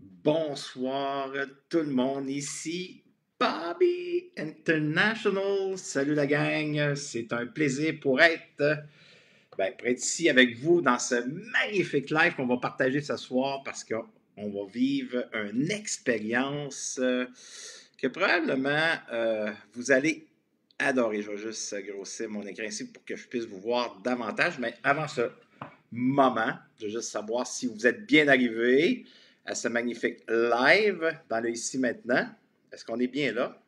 Bonsoir tout le monde, ici Bobby International. Salut la gang, c'est un plaisir pour être ici avec vous dans ce magnifique live qu'on va partager ce soir parce qu'on va vivre une expérience que probablement vous allez adorer. Je vais juste grossir mon écran ici pour que je puisse vous voir davantage, mais avant ce moment, je veux juste savoir si vous êtes bien arrivés à ce magnifique live dans le Ici Maintenant. Est-ce qu'on est bien là?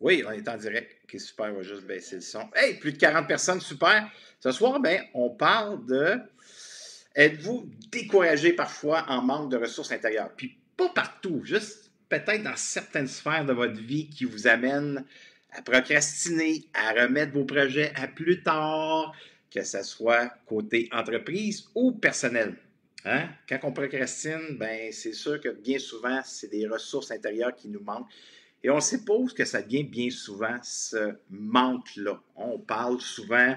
Oui, on est en direct. Ok, super, on va juste baisser le son. Hey, plus de 40 personnes, super. Ce soir, ben, on parle de êtes-vous découragé parfois en manque de ressources intérieures? Puis pas partout, juste peut-être dans certaines sphères de votre vie qui vous amènent à procrastiner, à remettre vos projets à plus tard, que ce soit côté entreprise ou personnel. Hein? Quand on procrastine, ben, c'est sûr que bien souvent, c'est des ressources intérieures qui nous manquent. Et on suppose que ça vient bien souvent, ce manque-là. On parle souvent,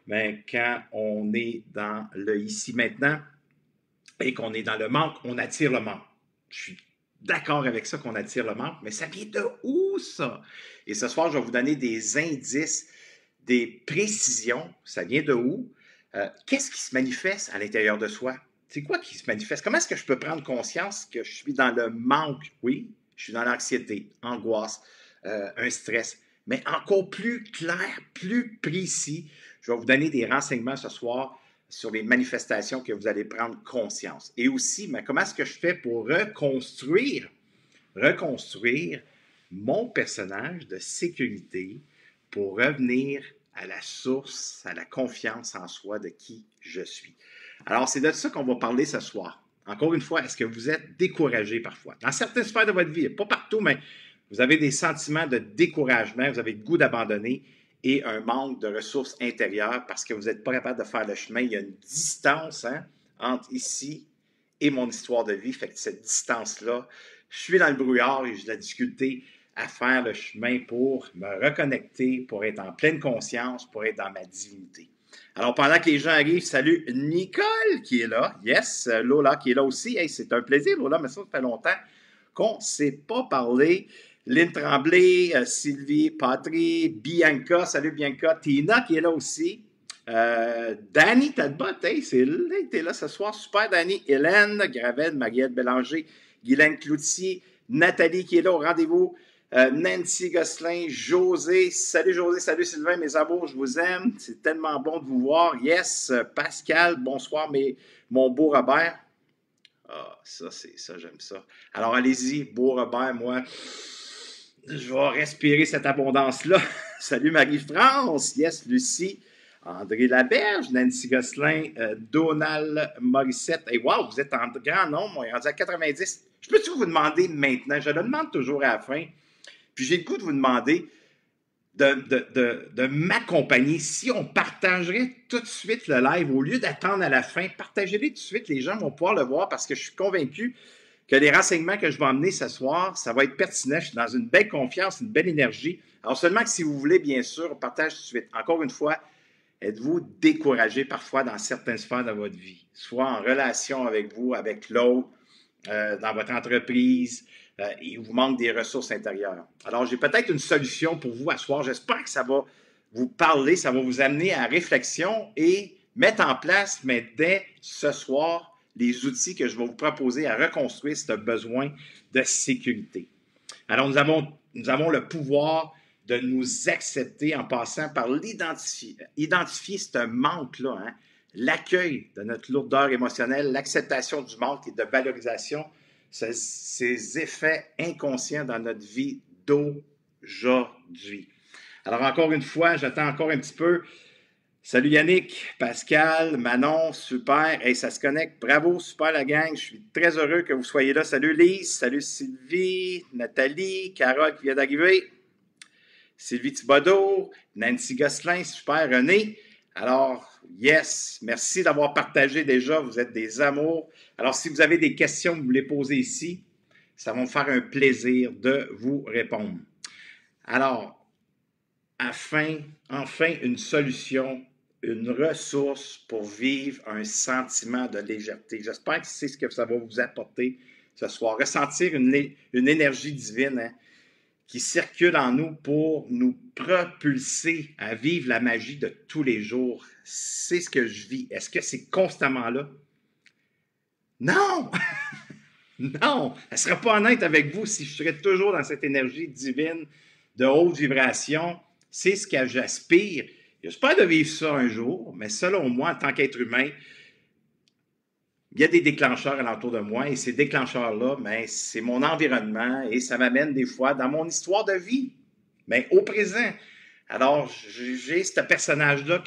mais quand on est dans le ici maintenant et qu'on est dans le manque, on attire le manque. Je suis d'accord avec ça qu'on attire le manque, mais ça vient de où ça? Et ce soir, je vais vous donner des indices, des précisions. Ça vient de où? Qu'est-ce qui se manifeste à l'intérieur de soi? C'est quoi qui se manifeste? Comment est-ce que je peux prendre conscience que je suis dans le manque? Oui, je suis dans l'anxiété, angoisse, un stress. Mais encore plus clair, plus précis, je vais vous donner des renseignements ce soir sur les manifestations que vous allez prendre conscience. Et aussi, mais comment est-ce que je fais pour reconstruire mon personnage de sécurité pour revenir à la source, à la confiance en soi de qui je suis. Alors, c'est de ça qu'on va parler ce soir. Encore une fois, est-ce que vous êtes découragé parfois? Dans certaines sphères de votre vie, pas partout, mais vous avez des sentiments de découragement, vous avez le goût d'abandonner et un manque de ressources intérieures parce que vous n'êtes pas capable de faire le chemin. Il y a une distance entre ici et mon histoire de vie. Fait que cette distance-là, je suis dans le brouillard et j'ai de la difficulté à faire le chemin pour me reconnecter, pour être en pleine conscience, pour être dans ma divinité. Alors, pendant que les gens arrivent, salut Nicole qui est là. Yes, Lola qui est là aussi. Hey, c'est un plaisir, Lola, mais ça fait longtemps qu'on ne s'est pas parlé. Lynn Tremblay, Sylvie, Patry, Bianca, salut Bianca, Tina qui est là aussi. Danny Talbot, hey, c'est là, t'es là ce soir. Super, Danny. Hélène Gravel, Mariette Bélanger, Guylaine Cloutier, Nathalie qui est là au rendez-vous. Nancy Gosselin, José. Salut José, salut Sylvain, mes amours, je vous aime. C'est tellement bon de vous voir. Yes, Pascal, bonsoir, mon beau Robert. Ah, ça, c'est ça, j'aime ça. Alors, allez-y, beau Robert, moi, je vais respirer cette abondance-là. Salut Marie-France, yes, Lucie, André Laberge, Nancy Gosselin, Donald Morissette. Et hey, wow, vous êtes en grand nombre, on est rendu à 90. Je peux-tu vous demander maintenant, je le demande toujours à la fin, puis j'ai le goût de vous demander de m'accompagner. Si on partagerait tout de suite le live, au lieu d'attendre à la fin, partagez-le tout de suite, les gens vont pouvoir le voir parce que je suis convaincu que les renseignements que je vais emmener ce soir, ça va être pertinent. Je suis dans une belle confiance, une belle énergie. Alors seulement que si vous voulez, bien sûr, on partage tout de suite. Encore une fois, êtes-vous découragé parfois dans certaines sphères de votre vie, soit en relation avec vous, avec l'autre, dans votre entreprise, il vous manque des ressources intérieures. Alors, j'ai peut-être une solution pour vous à ce soir. J'espère que ça va vous parler, ça va vous amener à réflexion et mettre en place, mais dès ce soir, les outils que je vais vous proposer à reconstruire ce besoin de sécurité. Alors, nous avons le pouvoir de nous accepter en passant par identifier ce manque-là, hein? L'accueil de notre lourdeur émotionnelle, l'acceptation du manque et de valorisation, ces effets inconscients dans notre vie d'aujourd'hui. Alors, encore une fois, j'attends encore un petit peu. Salut Yannick, Pascal, Manon, super. Hey, ça se connecte. Bravo, super la gang. Je suis très heureux que vous soyez là. Salut Lise, salut Sylvie, Nathalie, Carole qui vient d'arriver. Sylvie Thibodeau, Nancy Gosselin, super, René. Alors, yes, merci d'avoir partagé déjà, vous êtes des amours. Alors, si vous avez des questions, vous les posez ici, ça va me faire un plaisir de vous répondre. Alors, enfin, une solution une ressource pour vivre un sentiment de légèreté. J'espère que c'est ce que ça va vous apporter ce soir. Ressentir une énergie divine, hein, qui circule en nous pour nous propulser à vivre la magie de tous les jours. C'est ce que je vis. Est-ce que c'est constamment là? Non! Non! Elle ne serait pas honnête avec vous si je serais toujours dans cette énergie divine de haute vibration. C'est ce que j'aspire. J'espère de vivre ça un jour, mais selon moi, en tant qu'être humain, il y a des déclencheurs alentour de moi et ces déclencheurs-là, ben, c'est mon environnement et ça m'amène des fois dans mon histoire de vie, mais au présent. Alors, j'ai ce personnage-là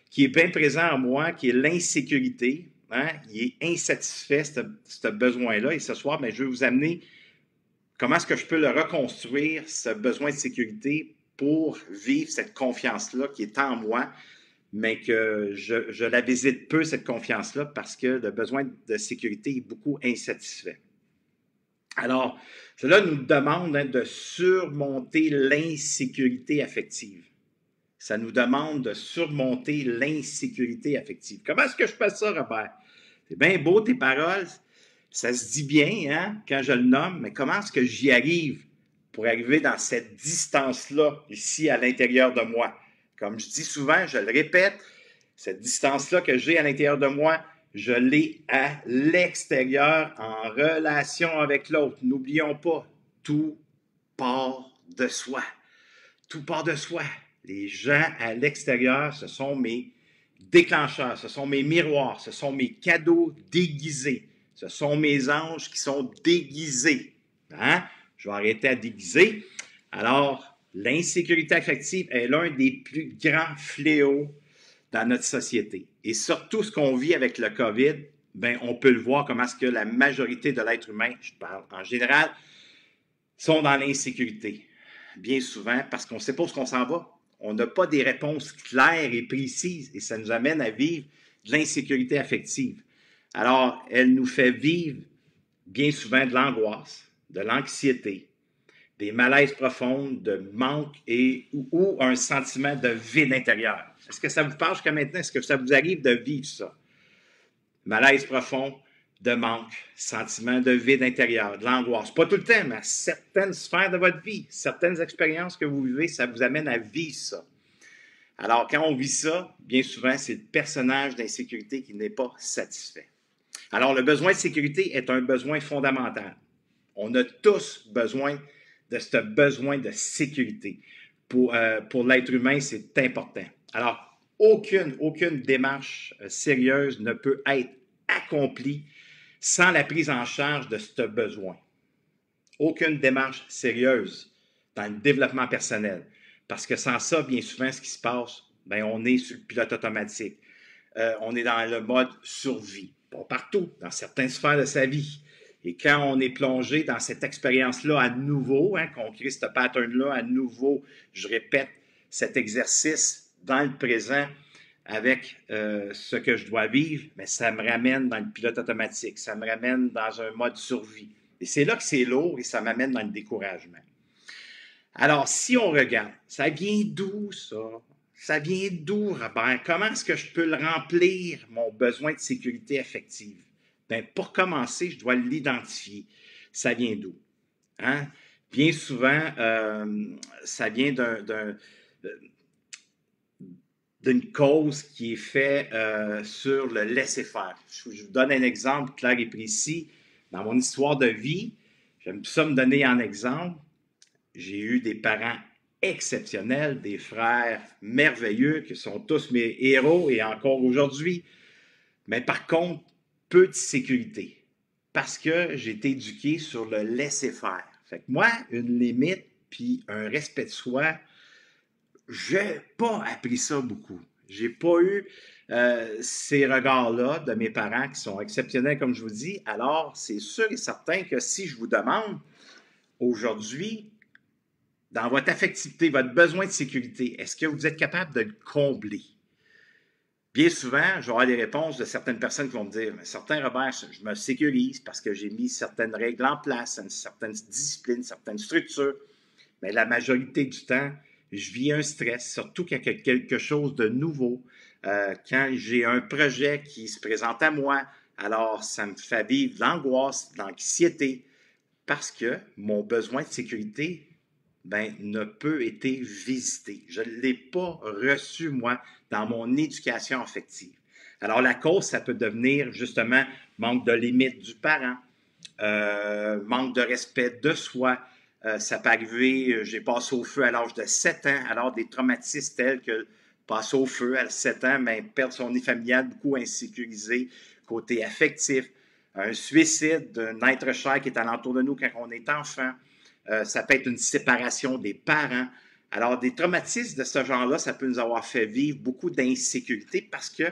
qui est bien présent en moi, qui est l'insécurité. Hein? Il est insatisfait, ce besoin-là. Et ce soir, ben, je vais vous amener comment est-ce que je peux le reconstruire, ce besoin de sécurité, pour vivre cette confiance-là qui est en moi, mais que je la visite peu, cette confiance-là, parce que le besoin de sécurité est beaucoup insatisfait. Alors, cela nous demande, hein, de surmonter l'insécurité affective. Ça nous demande de surmonter l'insécurité affective. Comment est-ce que je fais ça, Robert? C'est bien beau, tes paroles. Ça se dit bien, hein, quand je le nomme, mais comment est-ce que j'y arrive pour arriver dans cette distance-là, ici, à l'intérieur de moi? Comme je dis souvent, je le répète, cette distance-là que j'ai à l'intérieur de moi, je l'ai à l'extérieur en relation avec l'autre. N'oublions pas, tout part de soi. Tout part de soi. Les gens à l'extérieur, ce sont mes déclencheurs, ce sont mes miroirs, ce sont mes cadeaux déguisés. Ce sont mes anges qui sont déguisés. Hein? Je vais arrêter à déguiser. Alors, l'insécurité affective est l'un des plus grands fléaux dans notre société. Et surtout, ce qu'on vit avec le COVID, ben, on peut le voir comment est-ce que la majorité de l'être humain, je parle en général, sont dans l'insécurité. Bien souvent, parce qu'on ne sait pas où on s'en va. On n'a pas des réponses claires et précises et ça nous amène à vivre de l'insécurité affective. Alors, elle nous fait vivre bien souvent de l'angoisse, de l'anxiété, des malaises profonds, de manque ou un sentiment de vide intérieur. Est-ce que ça vous parle jusqu'à maintenant? Est-ce que ça vous arrive de vivre ça? Malaise profond, de manque, sentiment de vide intérieur, de l'angoisse. Pas tout le temps, mais à certaines sphères de votre vie, certaines expériences que vous vivez, ça vous amène à vivre ça. Alors, quand on vit ça, bien souvent, c'est le personnage d'insécurité qui n'est pas satisfait. Alors, le besoin de sécurité est un besoin fondamental. On a tous besoin de ce besoin de sécurité. Pour l'être humain, c'est important. Alors, aucune démarche sérieuse ne peut être accomplie sans la prise en charge de ce besoin. Aucune démarche sérieuse dans le développement personnel. Parce que sans ça, bien souvent, ce qui se passe, bien, on est sur le pilote automatique. On est dans le mode survie. Pas partout, dans certaines sphères de sa vie. Et quand on est plongé dans cette expérience-là à nouveau, hein, qu'on crée ce pattern-là à nouveau, je répète, cet exercice dans le présent avec ce que je dois vivre, mais ça me ramène dans le pilote automatique, ça me ramène dans un mode survie. Et c'est là que c'est lourd et ça m'amène dans le découragement. Alors, si on regarde, ça vient d'où ça? Ça vient d'où, Robert? Comment est-ce que je peux le remplir, mon besoin de sécurité affective? Bien, pour commencer, je dois l'identifier. Ça vient d'où? Hein? Bien souvent, ça vient d'une cause qui est faite sur le laisser-faire. Je vous donne un exemple clair et précis. Dans mon histoire de vie, j'aime ça me donner en exemple. J'ai eu des parents exceptionnels, des frères merveilleux qui sont tous mes héros et encore aujourd'hui. Mais par contre, peu de sécurité parce que j'ai été éduqué sur le laisser-faire. Fait que moi, une limite puis un respect de soi, j'ai pas appris ça beaucoup. J'ai pas eu ces regards-là de mes parents qui sont exceptionnels, comme je vous dis. Alors, c'est sûr et certain que si je vous demande aujourd'hui, dans votre affectivité, votre besoin de sécurité, est-ce que vous êtes capable de le combler? Bien souvent, je vais avoir des réponses de certaines personnes qui vont me dire, certains, Robert, je me sécurise parce que j'ai mis certaines règles en place, certaines disciplines, certaines structures. Mais la majorité du temps, je vis un stress, surtout quand il y a quelque chose de nouveau, Quand j'ai un projet qui se présente à moi, alors ça me fait vivre l'angoisse, l'anxiété, parce que mon besoin de sécurité ne peut être visité. Je ne l'ai pas reçu, moi, dans mon éducation affective. Alors, la cause, ça peut devenir justement manque de limite du parent, manque de respect de soi. Ça peut arriver, j'ai passé au feu à l'âge de 7 ans, alors des traumatismes tels que passer au feu à 7 ans, perdre son nid familial, beaucoup insécurisé, côté affectif, un suicide d'un être cher qui est alentour de nous quand on est enfant. Ça peut être une séparation des parents. Alors, des traumatismes de ce genre-là, ça peut nous avoir fait vivre beaucoup d'insécurité parce que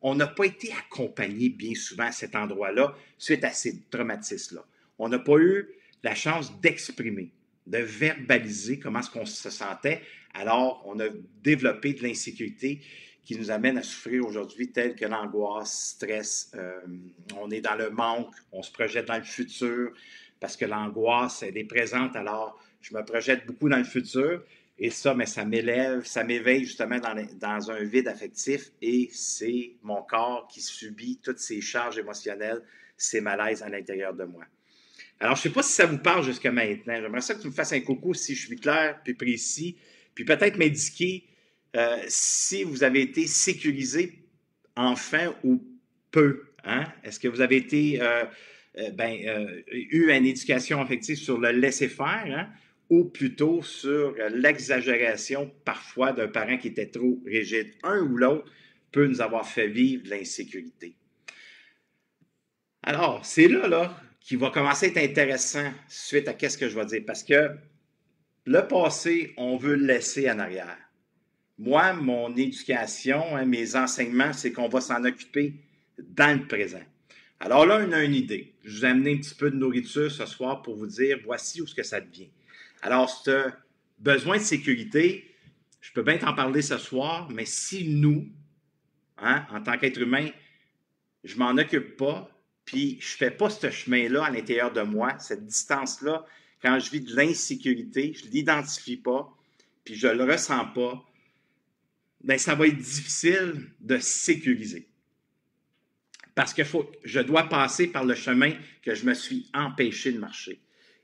on n'a pas été accompagné bien souvent à cet endroit-là suite à ces traumatismes-là. On n'a pas eu la chance d'exprimer, de verbaliser comment est-ce qu'on se sentait. Alors, on a développé de l'insécurité qui nous amène à souffrir aujourd'hui, telles que l'angoisse, stress, on est dans le manque, on se projette dans le futur, parce que l'angoisse, elle est présente, alors je me projette beaucoup dans le futur, et ça, mais ça m'élève, ça m'éveille justement dans un vide affectif, et c'est mon corps qui subit toutes ces charges émotionnelles, ces malaises à l'intérieur de moi. Alors, je ne sais pas si ça vous parle jusqu'à maintenant. J'aimerais ça que tu me fasses un coucou si je suis clair puis précis, puis peut-être m'indiquer si vous avez été sécurisé enfant ou peu. Hein? Est-ce que vous avez été eu une éducation affective sur le laisser-faire, hein? Ou plutôt sur l'exagération parfois d'un parent qui était trop rigide. Un ou l'autre peut nous avoir fait vivre de l'insécurité. Alors, c'est là qui va commencer à être intéressant suite à ce que je vais dire, parce que le passé, on veut le laisser en arrière. Moi, mon éducation, hein, mes enseignements, c'est qu'on va s'en occuper dans le présent. Alors là, on a une idée. Je vous ai amené un petit peu de nourriture ce soir pour vous dire, voici où ce que ça devient. Alors, ce besoin de sécurité, je peux bien t'en parler ce soir, mais si nous, hein, en tant qu'être humain, je m'en occupe pas, puis je fais pas ce chemin-là à l'intérieur de moi, cette distance-là, quand je vis de l'insécurité, je l'identifie pas, puis je le ressens pas, ça va être difficile de sécuriser. Parce que je dois passer par le chemin que je me suis empêché de marcher.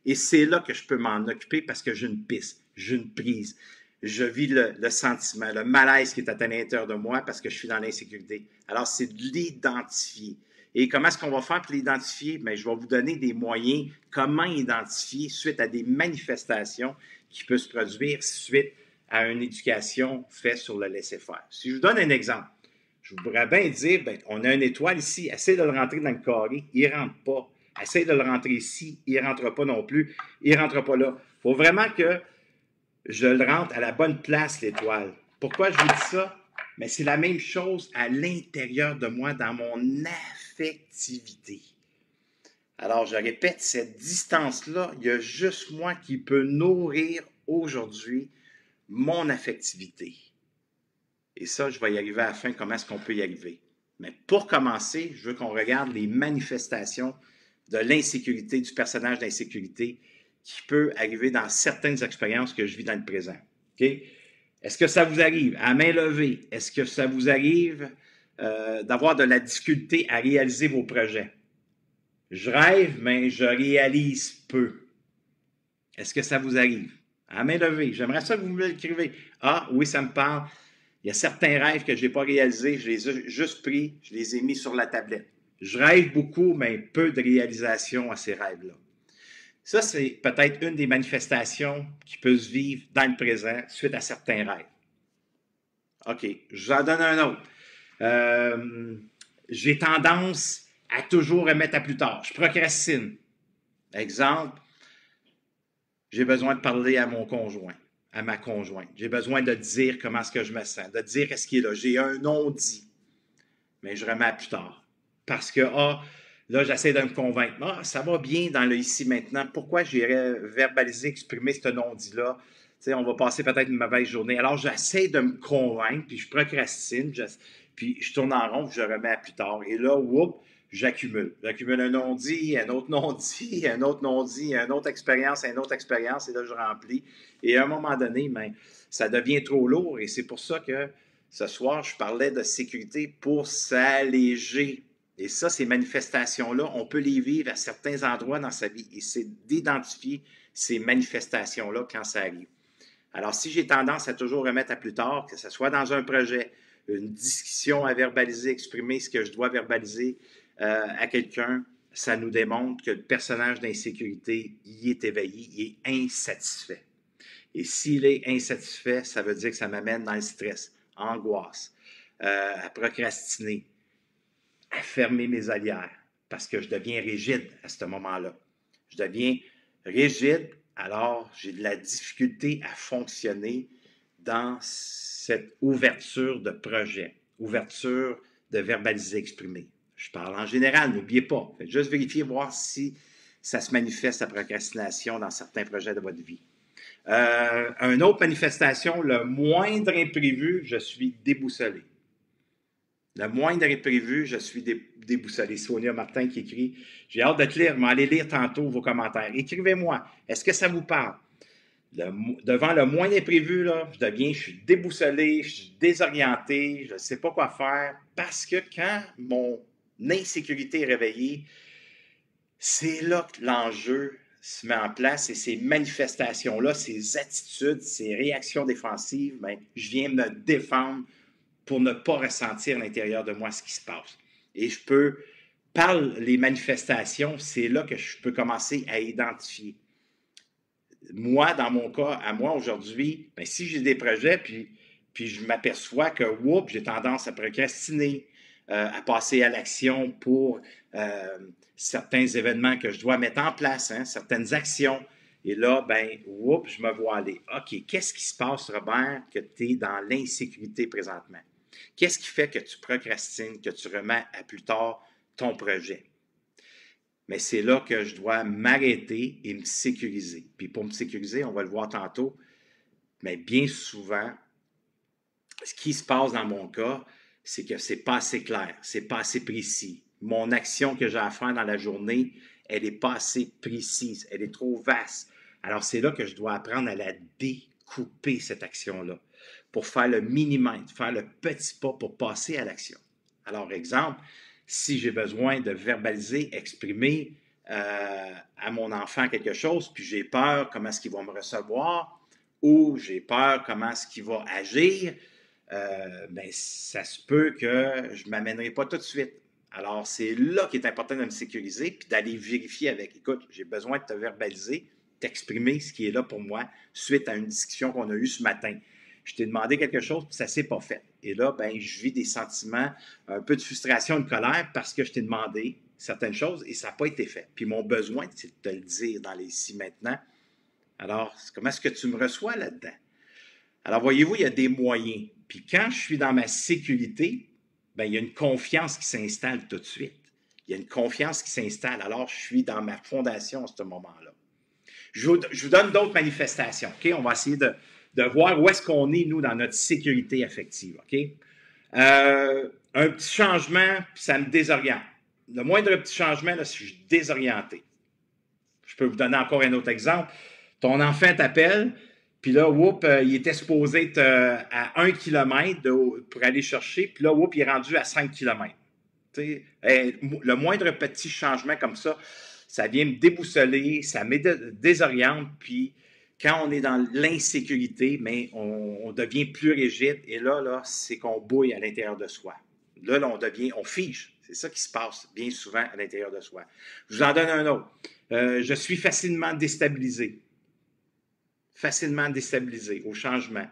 Et c'est là que je peux m'en occuper parce que j'ai une piste, j'ai une prise. Je vis le sentiment, le malaise qui est à l'intérieur de moi parce que je suis dans l'insécurité. Alors, c'est de l'identifier. Et comment est-ce qu'on va faire pour l'identifier? Bien, je vais vous donner des moyens, comment identifier suite à des manifestations qui peuvent se produire suite à une éducation faite sur le laisser-faire. Si je vous donne un exemple, je voudrais bien dire, on a une étoile ici, essaye de le rentrer dans le carré, il ne rentre pas. Essaye de le rentrer ici, il ne rentre pas non plus, il ne rentre pas là. Il faut vraiment que je le rentre à la bonne place, l'étoile. Pourquoi je vous dis ça? Mais c'est la même chose à l'intérieur de moi, dans mon affectivité. Alors, je répète, cette distance-là, il y a juste moi qui peux nourrir aujourd'hui mon affectivité. Et ça, je vais y arriver à la fin, comment est-ce qu'on peut y arriver. Mais pour commencer, je veux qu'on regarde les manifestations de l'insécurité, du personnage d'insécurité qui peut arriver dans certaines expériences que je vis dans le présent. Okay? Est-ce que ça vous arrive à main levée? Est-ce que ça vous arrive d'avoir de la difficulté à réaliser vos projets? Je rêve, mais je réalise peu. Est-ce que ça vous arrive? À main levée. J'aimerais ça que vous me l'écrivez. Ah, oui, ça me parle. Il y a certains rêves que je n'ai pas réalisés. Je les ai juste pris, je les ai mis sur la tablette. Je rêve beaucoup, mais peu de réalisation à ces rêves-là. Ça, c'est peut-être une des manifestations qui peut se vivre dans le présent suite à certains rêves. OK, je vous en donne un autre. J'ai tendance à toujours remettre à plus tard. Je procrastine. Exemple, j'ai besoin de parler à mon conjoint, à ma conjointe. J'ai besoin de dire comment est-ce que je me sens, de dire est-ce qu'il est là. J'ai un non-dit, mais je remets à plus tard. Parce que, là, j'essaie de me convaincre. Ça va bien dans le ici maintenant. Pourquoi j'irais verbaliser, exprimer ce non-dit-là? Tu sais, on va passer peut-être une mauvaise journée. Alors, j'essaie de me convaincre, puis je procrastine, puis je tourne en rond, puis je remets à plus tard. Et là, j'accumule. J'accumule un non-dit, un autre non-dit, un autre non-dit, une autre expérience, et là, je remplis. Et à un moment donné, ça devient trop lourd, et c'est pour ça que Ce soir, je parlais de sécurité pour s'alléger. Et ça, ces manifestations-là, on peut les vivre à certains endroits dans sa vie. Et c'est d'identifier ces manifestations-là quand ça arrive. Alors, si j'ai tendance à toujours remettre à plus tard, que ce soit dans un projet, une discussion à verbaliser, exprimer ce que je dois verbaliser à quelqu'un, ça nous démontre que le personnage d'insécurité y est éveillé, il est insatisfait. Et s'il est insatisfait, ça veut dire que ça m'amène dans le stress, angoisse, à procrastiner, à fermer mes olières, parce que je deviens rigide à ce moment-là. Je deviens rigide, alors j'ai de la difficulté à fonctionner dans cette ouverture de projet, ouverture de verbaliser, exprimer. Je parle en général, n'oubliez pas. Faites juste vérifier, voir si ça se manifeste, la procrastination, dans certains projets de votre vie. Une autre manifestation, le moindre imprévu, je suis déboussolé. Le moindre imprévu, je suis déboussolé. Sonia Martin qui écrit « J'ai hâte de te lire, mais allez lire tantôt vos commentaires. Écrivez-moi, est-ce que ça vous parle? Devant le moindre imprévu, là, je suis déboussolé, je suis désorienté, je ne sais pas quoi faire, parce que quand mon insécurité est réveillée, c'est là que l'enjeu se met en place et ces manifestations-là, ces attitudes, ces réactions défensives, bien, je viens me défendre pour ne pas ressentir à l'intérieur de moi ce qui se passe. Et je peux, par les manifestations, c'est là que je peux commencer à identifier. Moi, dans mon cas, à moi aujourd'hui, bien, si j'ai des projets, puis je m'aperçois que, oups, j'ai tendance à procrastiner, à passer à l'action pour certains événements que je dois mettre en place, hein, certaines actions. Et là, ben, oups, je me vois aller. OK, qu'est-ce qui se passe, Robert, que tu es dans l'insécurité présentement? Qu'est-ce qui fait que tu procrastines, que tu remets à plus tard ton projet? Mais c'est là que je dois m'arrêter et me sécuriser. Puis pour me sécuriser, on va le voir tantôt, mais bien souvent, ce qui se passe dans mon cas, c'est que c'est pas assez clair, c'est pas assez précis. Mon action que j'ai à faire dans la journée, elle n'est pas assez précise, elle est trop vaste. Alors c'est là que je dois apprendre à la découper, cette action-là, pour faire le minimum, faire le petit pas pour passer à l'action. Alors, exemple, si j'ai besoin de verbaliser, exprimer à mon enfant quelque chose, puis j'ai peur comment est-ce qu'il va me recevoir, ou j'ai peur comment est-ce qu'il va agir, ben, ça se peut que je ne m'amènerai pas tout de suite. Alors, c'est là qu'il est important de me sécuriser, puis d'aller vérifier avec, écoute, j'ai besoin de te verbaliser, t'exprimer ce qui est là pour moi, suite à une discussion qu'on a eue ce matin. Je t'ai demandé quelque chose, puis ça ne s'est pas fait. Et là, ben, je vis des sentiments, un peu de frustration, de colère, parce que je t'ai demandé certaines choses et ça n'a pas été fait. Puis mon besoin, c'est de te le dire dans les ici maintenant. Alors, comment est-ce que tu me reçois là-dedans? Alors, voyez-vous, il y a des moyens. Puis quand je suis dans ma sécurité, bien, il y a une confiance qui s'installe tout de suite. Il y a une confiance qui s'installe. Alors, je suis dans ma fondation à ce moment-là. Je vous donne d'autres manifestations. OK? On va essayer de voir où est-ce qu'on est, nous, dans notre sécurité affective. OK? Un petit changement, puis ça me désoriente. Le moindre petit changement, là, si je suis désorienté. Je peux vous donner encore un autre exemple. Ton enfant t'appelle, puis là, whoop, il était supposé être à 1 km pour aller chercher, puis là, whoop, il est rendu à 5 km. Le moindre petit changement comme ça vient me déboussoler, ça me désoriente, puis quand on est dans l'insécurité, mais on devient plus rigide, et là, c'est qu'on bouille à l'intérieur de soi. Là, on fige. C'est ça qui se passe bien souvent à l'intérieur de soi. Je vous en donne un autre. Je suis facilement déstabilisé. Facilement déstabilisé au changement.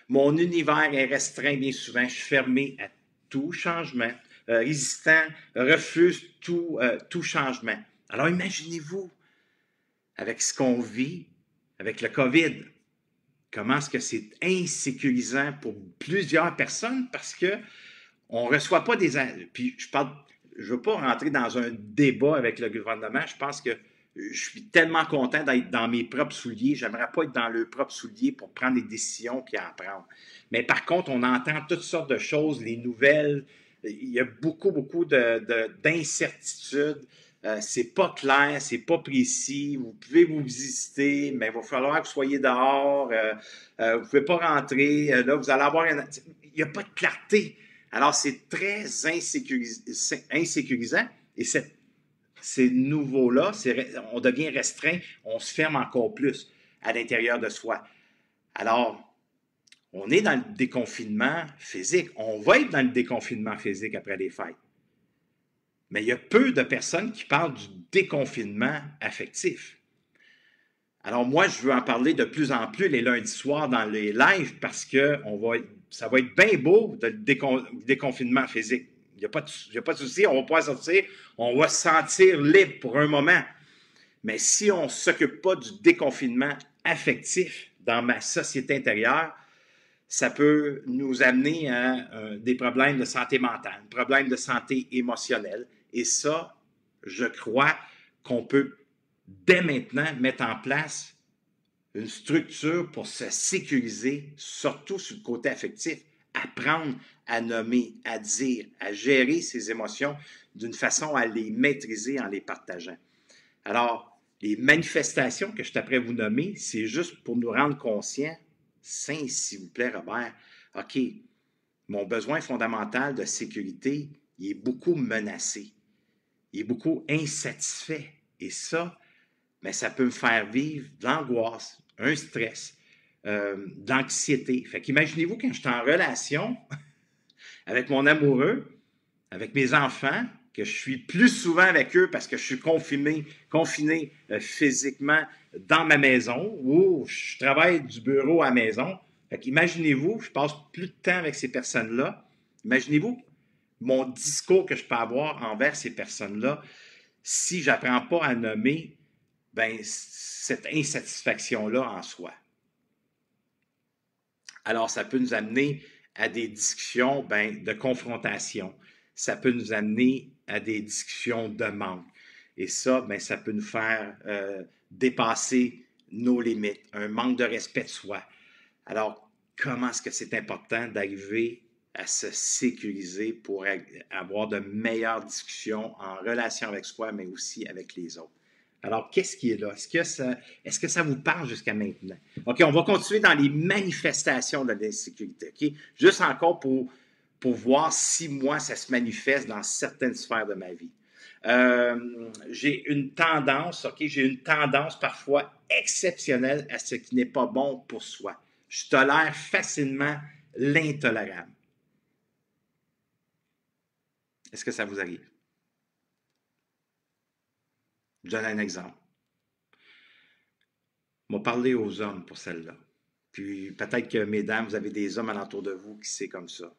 Mon univers est restreint bien souvent. Je suis fermé à tout changement. Résistant, refuse tout changement. Alors imaginez-vous, avec ce qu'on vit, avec le COVID, comment est-ce que c'est insécurisant pour plusieurs personnes parce que on ne reçoit pas des... Puis je ne veux pas rentrer dans un débat avec le gouvernement. Je pense que je suis tellement content d'être dans mes propres souliers. J'aimerais pas être dans leurs propres souliers pour prendre des décisions puis en prendre. Mais par contre, on entend toutes sortes de choses, les nouvelles. Il y a beaucoup d'incertitudes. c'est pas clair, c'est pas précis, vous pouvez vous visiter, mais il va falloir que vous soyez dehors, vous pouvez pas rentrer, là, vous allez avoir il n'y a pas de clarté. Alors, c'est très insécurisant et ces nouveaux-là, on devient restreint, on se ferme encore plus à l'intérieur de soi. Alors, on est dans le déconfinement physique. On va être dans le déconfinement physique après les fêtes. Mais il y a peu de personnes qui parlent du déconfinement affectif. Alors moi, je veux en parler de plus en plus les lundis soirs dans les lives parce que ça va être bien beau le déconfinement physique. Il n'y a pas de souci, on va pouvoir sortir, on va se sentir libre pour un moment. Mais si on ne s'occupe pas du déconfinement affectif dans ma société intérieure, ça peut nous amener à des problèmes de santé mentale, des problèmes de santé émotionnelle. Et ça, je crois qu'on peut dès maintenant mettre en place une structure pour se sécuriser, surtout sur le côté affectif, apprendre à nommer, à dire, à gérer ses émotions d'une façon à les maîtriser en les partageant. Alors, les manifestations que je t'apprête à vous nommer, c'est juste pour nous rendre conscients, saint, s'il vous plaît, Robert, OK, mon besoin fondamental de sécurité, il est beaucoup menacé, il est beaucoup insatisfait. Et ça, mais ça peut me faire vivre de l'angoisse, un stress, de l'anxiété. Fait qu'imaginez-vous quand je suis en relation avec mon amoureux, avec mes enfants, que je suis plus souvent avec eux parce que je suis confiné physiquement dans ma maison ou je travaille du bureau à la maison. Fait qu'imaginez-vous, je passe plus de temps avec ces personnes-là. Imaginez-vous mon discours que je peux avoir envers ces personnes-là si je n'apprends pas à nommer ben, cette insatisfaction-là en soi. Alors, ça peut nous amener à des discussions de confrontation. Ça peut nous amener à des discussions de manque. Et ça, ça peut nous faire dépasser nos limites, un manque de respect de soi. Alors, comment est-ce que c'est important d'arriver à se sécuriser pour avoir de meilleures discussions en relation avec soi, mais aussi avec les autres? Alors, qu'est-ce qui est là? Est-ce que ça vous parle jusqu'à maintenant? OK, on va continuer dans les manifestations de l'insécurité. OK? Juste encore pour voir si moi, ça se manifeste dans certaines sphères de ma vie. J'ai une tendance, OK? J'ai une tendance parfois exceptionnelle à ce qui n'est pas bon pour soi. Je tolère facilement l'intolérable. Est-ce que ça vous arrive? Je donne un exemple. On va parler aux hommes pour celle-là. Puis peut-être que, mesdames, vous avez des hommes alentour de vous qui c'est comme ça.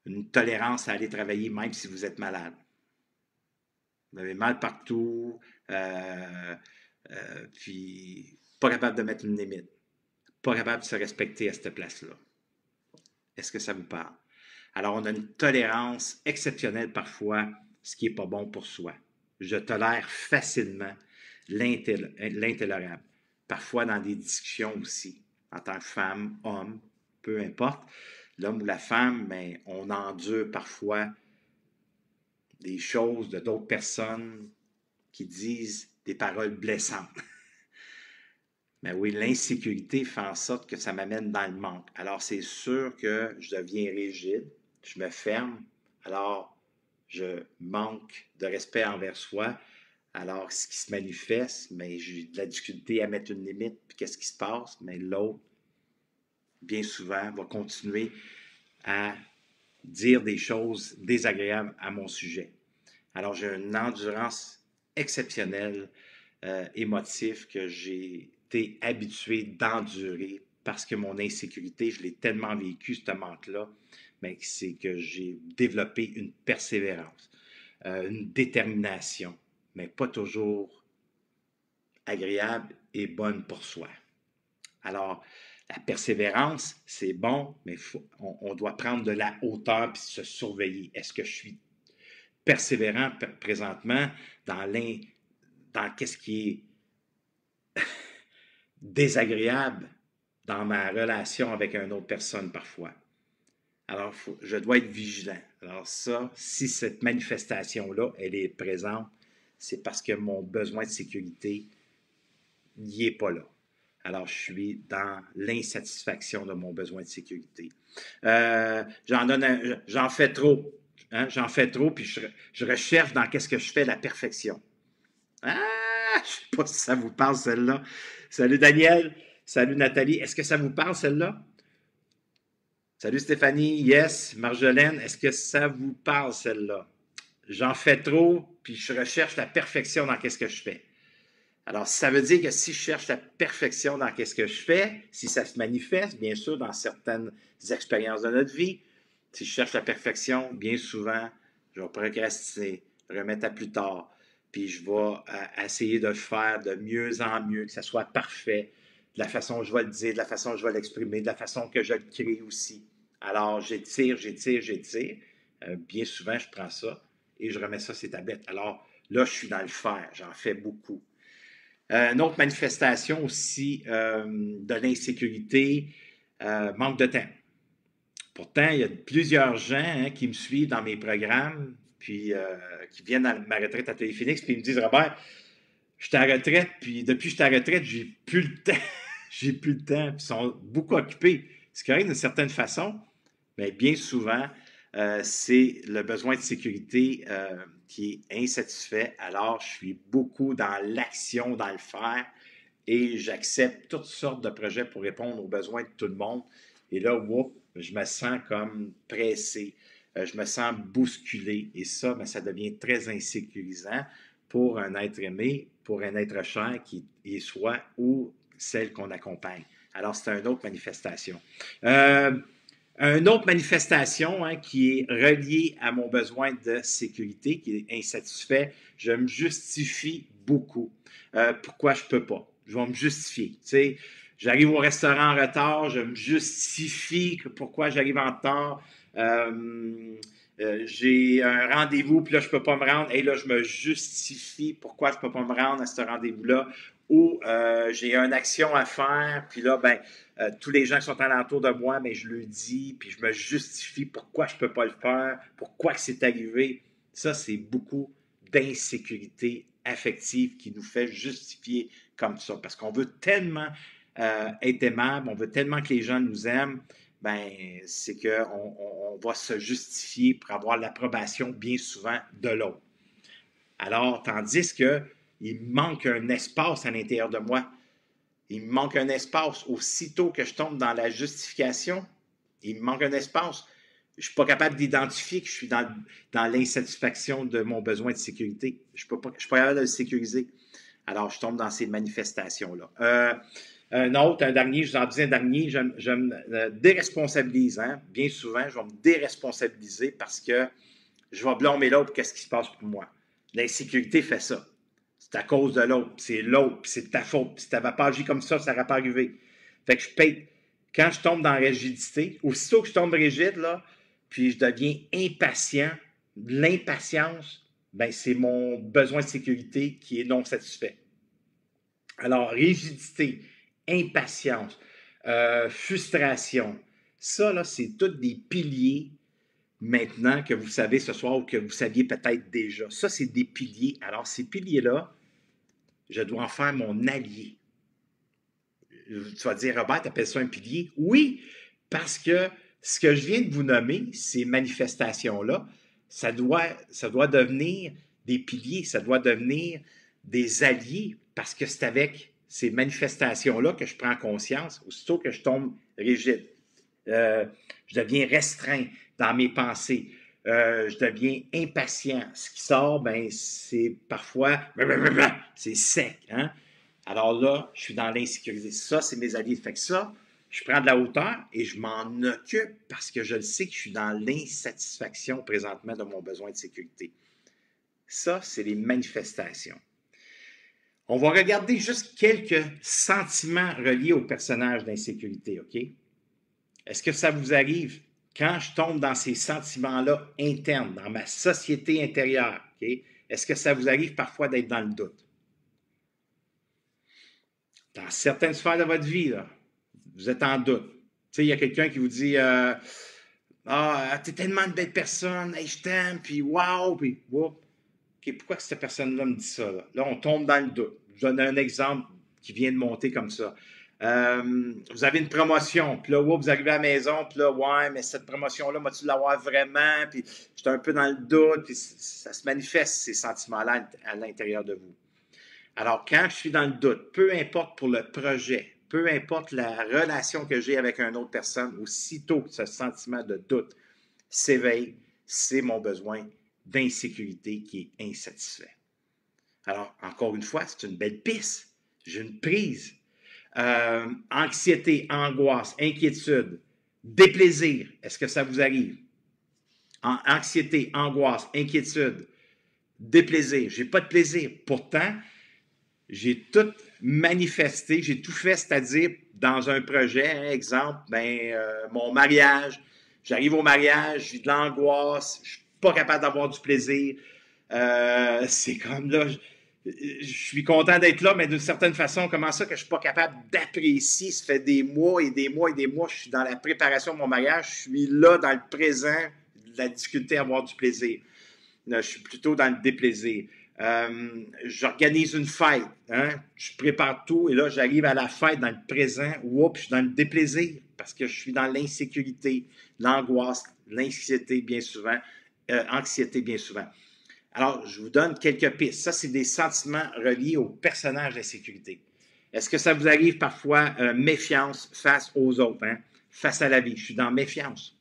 Une tolérance à aller travailler même si vous êtes malade. Vous avez mal partout, puis pas capable de mettre une limite. Pas capable de se respecter à cette place-là. Est-ce que ça vous parle? Alors, on a une tolérance exceptionnelle parfois, ce qui n'est pas bon pour soi. Je tolère facilement l'intolérable. Parfois dans des discussions aussi, en tant que femme, homme, peu importe, l'homme ou la femme, mais on endure parfois des choses de d'autres personnes qui disent des paroles blessantes. Mais oui, l'insécurité fait en sorte que ça m'amène dans le manque. Alors, c'est sûr que je deviens rigide, je me ferme, alors je manque de respect envers soi. Alors, ce qui se manifeste, mais j'ai de la difficulté à mettre une limite, puis qu'est-ce qui se passe? Mais l'autre, bien souvent, va continuer à dire des choses désagréables à mon sujet. Alors, j'ai une endurance exceptionnelle, émotive, que j'ai été habitué d'endurer parce que mon insécurité, je l'ai tellement vécu, ce manque-là, mais c'est que j'ai développé une persévérance, une détermination, mais pas toujours agréable et bonne pour soi. Alors, la persévérance, c'est bon, mais on doit prendre de la hauteur puis se surveiller. Est-ce que je suis persévérant présentement dans qu'est-ce qui est désagréable dans ma relation avec une autre personne parfois? Alors, je dois être vigilant. Alors ça, si cette manifestation-là, elle est présente, c'est parce que mon besoin de sécurité n'y est pas là. Alors, je suis dans l'insatisfaction de mon besoin de sécurité. J'en fais trop. Hein? J'en fais trop, puis je recherche dans qu'est-ce que je fais la perfection. Ah, je ne sais pas si ça vous parle, celle-là. Salut Daniel, salut Nathalie. Est-ce que ça vous parle, celle-là? Salut Stéphanie, yes. Marjolaine, est-ce que ça vous parle, celle-là? J'en fais trop, puis je recherche la perfection dans qu'est-ce que je fais. Alors, ça veut dire que si je cherche la perfection dans qu'est-ce que je fais, si ça se manifeste, bien sûr, dans certaines expériences de notre vie, si je cherche la perfection, bien souvent, je vais procrastiner, remettre à plus tard, puis je vais essayer de le faire de mieux en mieux, que ça soit parfait, de la façon que je vais le dire, de la façon que je vais l'exprimer, de la façon que je le crée aussi. Alors, j'étire, j'étire, j'étire. Bien souvent, je prends ça et je remets ça sur les tablettes. Alors, là, je suis dans le faire, j'en fais beaucoup. Une autre manifestation aussi de l'insécurité, manque de temps. Pourtant, il y a plusieurs gens qui me suivent dans mes programmes, puis qui viennent à ma retraite à Téléphénix, puis ils me disent, Robert, je suis à la retraite, puis depuis que je suis à la retraite, j'ai plus le temps. J'ai plus le temps, puis ils sont beaucoup occupés. C'est correct d'une certaine façon, mais bien souvent, c'est le besoin de sécurité qui est insatisfait. Alors, je suis beaucoup dans l'action, dans le faire, et j'accepte toutes sortes de projets pour répondre aux besoins de tout le monde. Et là, whoop, je me sens comme pressé, je me sens bousculé, et ça, ben, ça devient très insécurisant pour un être aimé, pour un être cher qui est soi ou celle qu'on accompagne. Alors, c'est une autre manifestation. Une autre manifestation qui est reliée à mon besoin de sécurité, qui est insatisfait, je me justifie beaucoup. Pourquoi je ne peux pas? Je vais me justifier. Tu sais, j'arrive au restaurant en retard, je me justifie pourquoi j'arrive en retard. J'ai un rendez-vous, puis là, je ne peux pas me rendre. Et là, je me justifie pourquoi je ne peux pas me rendre à ce rendez-vous-là. Ou j'ai une action à faire, puis là, ben, tous les gens qui sont alentour de moi, mais je le dis, puis je me justifie pourquoi je ne peux pas le faire, pourquoi que c'est arrivé. Ça, c'est beaucoup d'insécurité affective qui nous fait justifier comme ça. Parce qu'on veut tellement être aimable, on veut tellement que les gens nous aiment, ben, c'est qu'on va se justifier pour avoir l'approbation bien souvent de l'autre. Alors, tandis qu'il manque un espace à l'intérieur de moi. Il me manque un espace. Aussitôt que je tombe dans la justification, il me manque un espace. Je ne suis pas capable d'identifier que je suis dans l'insatisfaction de mon besoin de sécurité. Je ne suis pas capable de le sécuriser. Alors, je tombe dans ces manifestations-là. Un dernier, je vous en disais un dernier, je me déresponsabilise. Hein? Bien souvent, je vais me déresponsabiliser parce que je vais blâmer l'autre pour qu'est-ce qui se passe pour moi. L'insécurité fait ça. C'est à cause de l'autre, c'est l'autre, c'est de ta faute. Puis si tu n'avais pas agi comme ça n'aurait pas arrivé. Fait que je paye. Quand je tombe dans la rigidité, aussitôt que je tombe rigide, là, puis je deviens impatient, l'impatience, ben, c'est mon besoin de sécurité qui est non satisfait. Alors, rigidité, impatience, frustration, ça, là, c'est tous des piliers maintenant que vous savez ce soir ou que vous saviez peut-être déjà. Ça, c'est des piliers. Alors, ces piliers-là, je dois en faire mon allié. Tu vas dire, Robert, tu appelles ça un pilier? Oui, parce que ce que je viens de vous nommer, ces manifestations-là, ça doit devenir des piliers, ça doit devenir des alliés, parce que c'est avec ces manifestations-là que je prends conscience, aussitôt que je tombe rigide. Je deviens restreint dans mes pensées. Je deviens impatient. Ce qui sort, ben, c'est parfois, c'est sec. Hein? Alors là, je suis dans l'insécurité. Ça, c'est mes alliés. Fait que ça, je prends de la hauteur et je m'en occupe parce que je le sais que je suis dans l'insatisfaction présentement de mon besoin de sécurité. Ça, c'est les manifestations. On va regarder juste quelques sentiments reliés au personnage d'insécurité, OK? Est-ce que ça vous arrive quand je tombe dans ces sentiments-là internes, dans ma société intérieure, OK? Est-ce que ça vous arrive parfois d'être dans le doute? Dans certaines sphères de votre vie, là, vous êtes en doute. Tu sais, il y a quelqu'un qui vous dit Ah, t'es tellement une belle personne, hey, je t'aime, puis wow, puis whoop. OK, pourquoi que cette personne-là me dit ça? Là, on tombe dans le doute. Je donne un exemple qui vient de monter comme ça. Vous avez une promotion, puis là, whoop, vous arrivez à la maison, puis là, ouais, mais cette promotion-là, vas-tu l'avoir vraiment? Puis j'étais un peu dans le doute, puis ça se manifeste, ces sentiments-là, à l'intérieur de vous. Alors, quand je suis dans le doute, peu importe pour le projet, peu importe la relation que j'ai avec une autre personne, aussitôt que ce sentiment de doute s'éveille, c'est mon besoin d'insécurité qui est insatisfait. Alors, encore une fois, c'est une belle piste. J'ai une prise. Anxiété, angoisse, inquiétude, déplaisir. Est-ce que ça vous arrive? Anxiété, angoisse, inquiétude, déplaisir. J'ai pas de plaisir. Pourtant, j'ai tout manifesté, j'ai tout fait, c'est-à-dire dans un projet, hein, exemple, mon mariage, j'arrive au mariage, j'ai de l'angoisse, je suis pas capable d'avoir du plaisir. C'est comme là, je suis content d'être là, mais d'une certaine façon, comment ça que je suis pas capable d'apprécier? Ça fait des mois et des mois et des mois, je suis dans la préparation de mon mariage, je suis là dans le présent, la difficulté à avoir du plaisir. Là, je suis plutôt dans le déplaisir. J'organise une fête, hein? Je prépare tout et là, j'arrive à la fête dans le présent, oups, je suis dans le déplaisir parce que je suis dans l'insécurité, l'angoisse, l'anxiété bien souvent, anxiété bien souvent. Alors, je vous donne quelques pistes. Ça, c'est des sentiments reliés au personnage d'insécurité. Est-ce que ça vous arrive parfois méfiance face aux autres, hein? Face à la vie? Je suis dans méfiance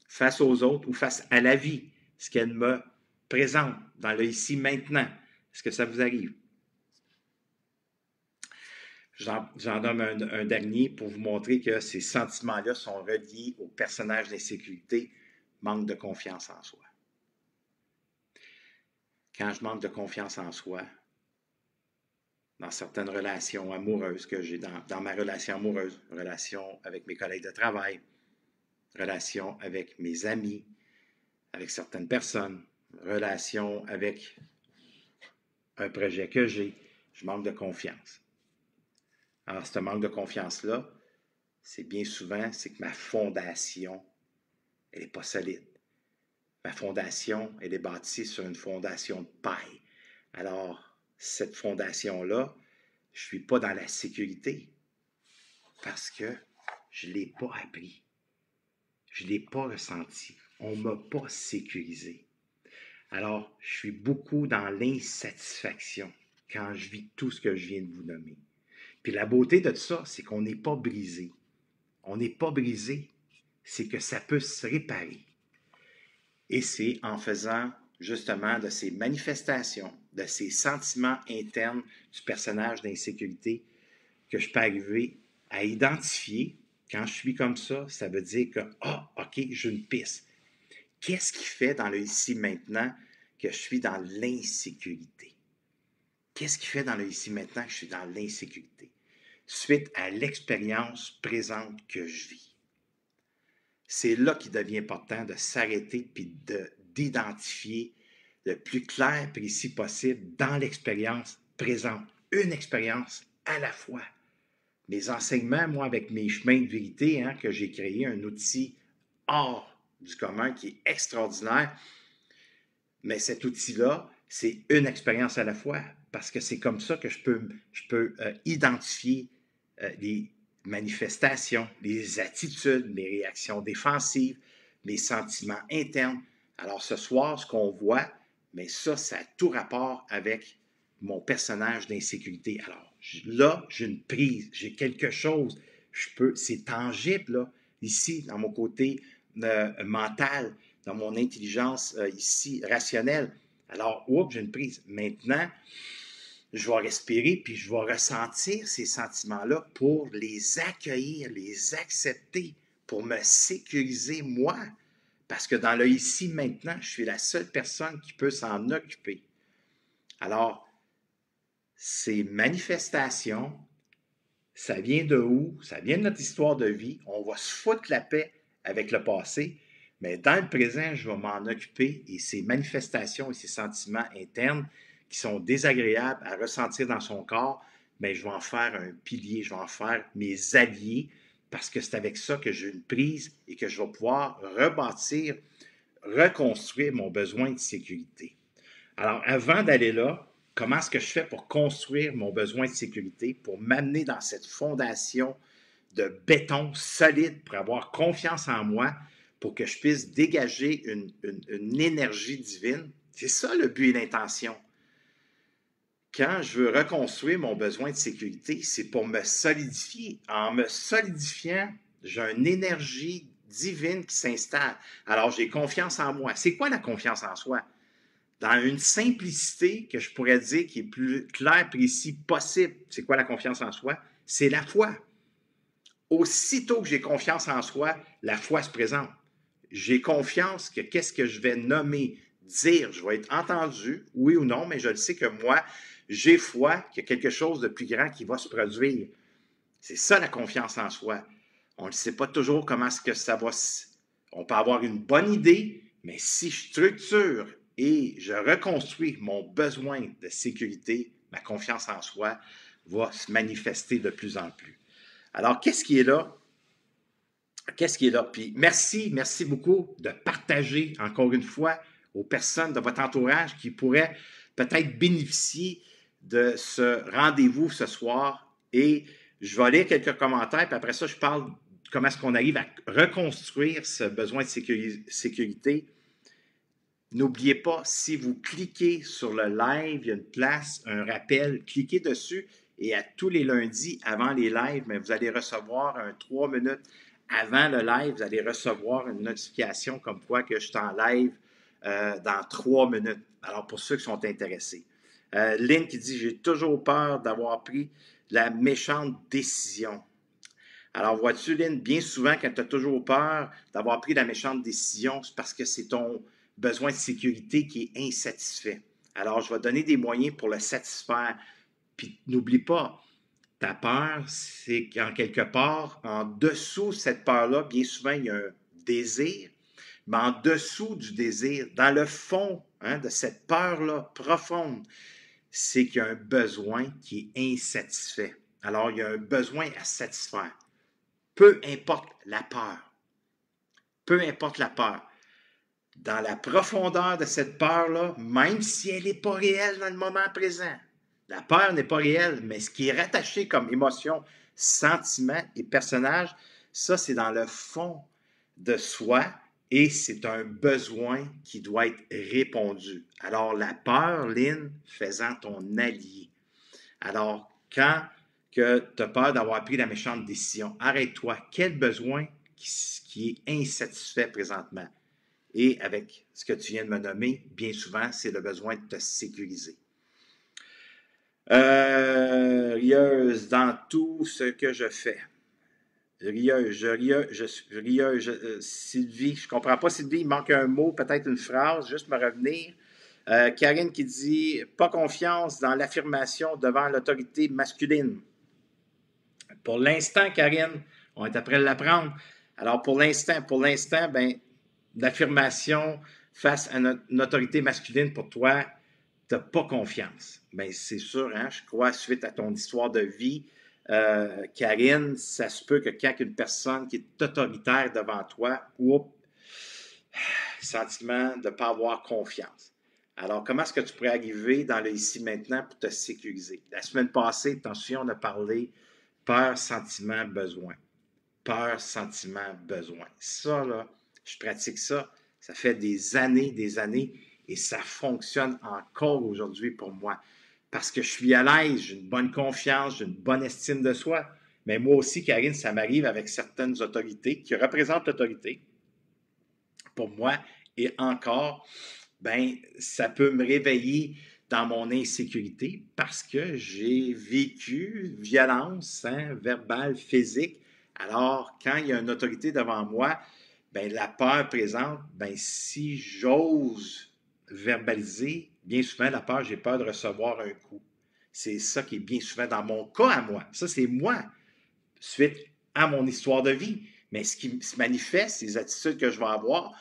face aux autres ou face à la vie, ce qu'elle me présente dans le ici maintenant. Est-ce que ça vous arrive? J'en donne un dernier pour vous montrer que ces sentiments-là sont reliés au personnage d'insécurité, manque de confiance en soi. Quand je manque de confiance en soi, dans certaines relations amoureuses que j'ai, dans ma relation amoureuse, relation avec mes collègues de travail, relation avec mes amis, avec certaines personnes, relation avec un projet que j'ai, je manque de confiance. Alors, ce manque de confiance-là, c'est bien souvent, c'est que ma fondation, elle n'est pas solide. Ma fondation, elle est bâtie sur une fondation de paille. Alors, cette fondation-là, je ne suis pas dans la sécurité parce que je ne l'ai pas appris. Je ne l'ai pas ressenti. On ne m'a pas sécurisé. Alors, je suis beaucoup dans l'insatisfaction quand je vis tout ce que je viens de vous nommer. Puis la beauté de tout ça, c'est qu'on n'est pas brisé. On n'est pas brisé, c'est que ça peut se réparer. Et c'est en faisant justement de ces manifestations, de ces sentiments internes du personnage d'insécurité que je peux arriver à identifier. Quand je suis comme ça veut dire que, OK, j'ai une piste. Qu'est-ce qui fait dans le ici maintenant que je suis dans l'insécurité? Qu'est-ce qui fait dans le ici maintenant que je suis dans l'insécurité? Suite à l'expérience présente que je vis. C'est là qu'il devient important de s'arrêter puis d'identifier le plus clair, précis possible dans l'expérience présente. Une expérience à la fois. Mes enseignements, moi, avec mes chemins de vérité, hein, que j'ai créé, un outil hors du commun qui est extraordinaire, mais cet outil-là, c'est une expérience à la fois, parce que c'est comme ça que je peux identifier les manifestations, les attitudes, mes réactions défensives, mes sentiments internes. Alors ce soir, ce qu'on voit, mais ça a tout rapport avec mon personnage d'insécurité. Alors là, j'ai une prise, j'ai quelque chose, c'est tangible là, ici, dans mon côté mental, dans mon intelligence ici, rationnelle. Alors, j'ai une prise. Maintenant, je vais respirer, puis je vais ressentir ces sentiments-là pour les accueillir, les accepter, pour me sécuriser moi. Parce que dans le ici, maintenant, je suis la seule personne qui peut s'en occuper. Alors, ces manifestations, ça vient de où? Ça vient de notre histoire de vie. On va se foutre la paix avec le passé, mais dans le présent, je vais m'en occuper et ces manifestations et ces sentiments internes qui sont désagréables à ressentir dans son corps, bien, je vais en faire un pilier, je vais en faire mes alliés parce que c'est avec ça que j'ai une prise et que je vais pouvoir rebâtir, reconstruire mon besoin de sécurité. Alors, avant d'aller là, comment est-ce que je fais pour construire mon besoin de sécurité, pour m'amener dans cette fondation de béton solide, pour avoir confiance en moi, pour que je puisse dégager une énergie divine? C'est ça le but et l'intention. Quand je veux reconstruire mon besoin de sécurité, c'est pour me solidifier. En me solidifiant, j'ai une énergie divine qui s'installe. Alors, j'ai confiance en moi. C'est quoi la confiance en soi? Dans une simplicité que je pourrais dire qui est plus claire, précis possible. C'est quoi la confiance en soi? C'est la foi. Aussitôt que j'ai confiance en soi, la foi se présente. J'ai confiance que qu'est-ce que je vais nommer, dire, je vais être entendu, oui ou non, mais je le sais que moi, j'ai foi qu'il y a quelque chose de plus grand qui va se produire. C'est ça la confiance en soi. On ne sait pas toujours comment est-ce que ça va. On peut avoir une bonne idée, mais si je structure et je reconstruis mon besoin de sécurité, ma confiance en soi va se manifester de plus en plus. Alors, qu'est-ce qui est là? Qu'est-ce qui est là? Puis merci beaucoup de partager encore une fois aux personnes de votre entourage qui pourraient peut-être bénéficier de ce rendez-vous ce soir. Et je vais lire quelques commentaires, puis après ça, je parle de comment est-ce qu'on arrive à reconstruire ce besoin de sécurité. N'oubliez pas, si vous cliquez sur le live, il y a une place, un rappel, cliquez dessus et à tous les lundis avant les lives, mais vous allez recevoir 3 minutes avant le live, vous allez recevoir une notification comme quoi que je suis en live dans 3 minutes. Alors, pour ceux qui sont intéressés. Lynn qui dit « J'ai toujours peur d'avoir pris la méchante décision. » Alors, vois-tu, Lynn, bien souvent, quand tu as toujours peur d'avoir pris la méchante décision, c'est parce que c'est ton besoin de sécurité qui est insatisfait. Alors, je vais donner des moyens pour le satisfaire. Puis, n'oublie pas, ta peur, c'est qu'en quelque part, en dessous de cette peur-là, bien souvent, il y a un désir, mais en dessous du désir, dans le fond de cette peur-là profonde, c'est qu'il y a un besoin qui est insatisfait. Alors, il y a un besoin à satisfaire. Peu importe la peur. Peu importe la peur. Dans la profondeur de cette peur-là, même si elle n'est pas réelle dans le moment présent, la peur n'est pas réelle, mais ce qui est rattaché comme émotion, sentiment et personnage, ça, c'est dans le fond de soi et c'est un besoin qui doit être répondu. Alors, la peur, Lynn, faisant ton allié. Alors, quand que tu as peur d'avoir pris la méchante décision, arrête-toi. Quel besoin qui est insatisfait présentement? Et avec ce que tu viens de me nommer, bien souvent, c'est le besoin de te sécuriser. Rieuse dans tout ce que je fais. Sylvie, je ne comprends pas, Sylvie, il manque un mot, peut-être une phrase, juste me revenir. Karine qui dit « Pas confiance dans l'affirmation devant l'autorité masculine. » Pour l'instant, Karine, on est après l'apprendre. Alors, pour l'instant, ben, l'affirmation face à une autorité masculine, pour toi, tu n'as pas confiance. Bien, c'est sûr, hein, je crois, suite à ton histoire de vie, Karine, ça se peut que quand une personne qui est autoritaire devant toi, sentiment de ne pas avoir confiance. Alors, comment est-ce que tu pourrais arriver dans le ici maintenant pour te sécuriser? La semaine passée, attention, on a parlé peur, sentiment, besoin. Peur, sentiment, besoin. Ça, là, je pratique ça. Ça fait des années, et ça fonctionne encore aujourd'hui pour moi. Parce que je suis à l'aise, j'ai une bonne confiance, j'ai une bonne estime de soi. Mais moi aussi, Karine, ça m'arrive avec certaines autorités qui représentent l'autorité. Pour moi, et encore, ben, ça peut me réveiller dans mon insécurité parce que j'ai vécu violence verbale, physique. Alors, quand il y a une autorité devant moi, ben, la peur présente, ben, si j'ose verbaliser, bien souvent, la peur, j'ai peur de recevoir un coup. C'est ça qui est bien souvent dans mon cas à moi. Ça, c'est moi, suite à mon histoire de vie. Mais ce qui se manifeste, les attitudes que je vais avoir,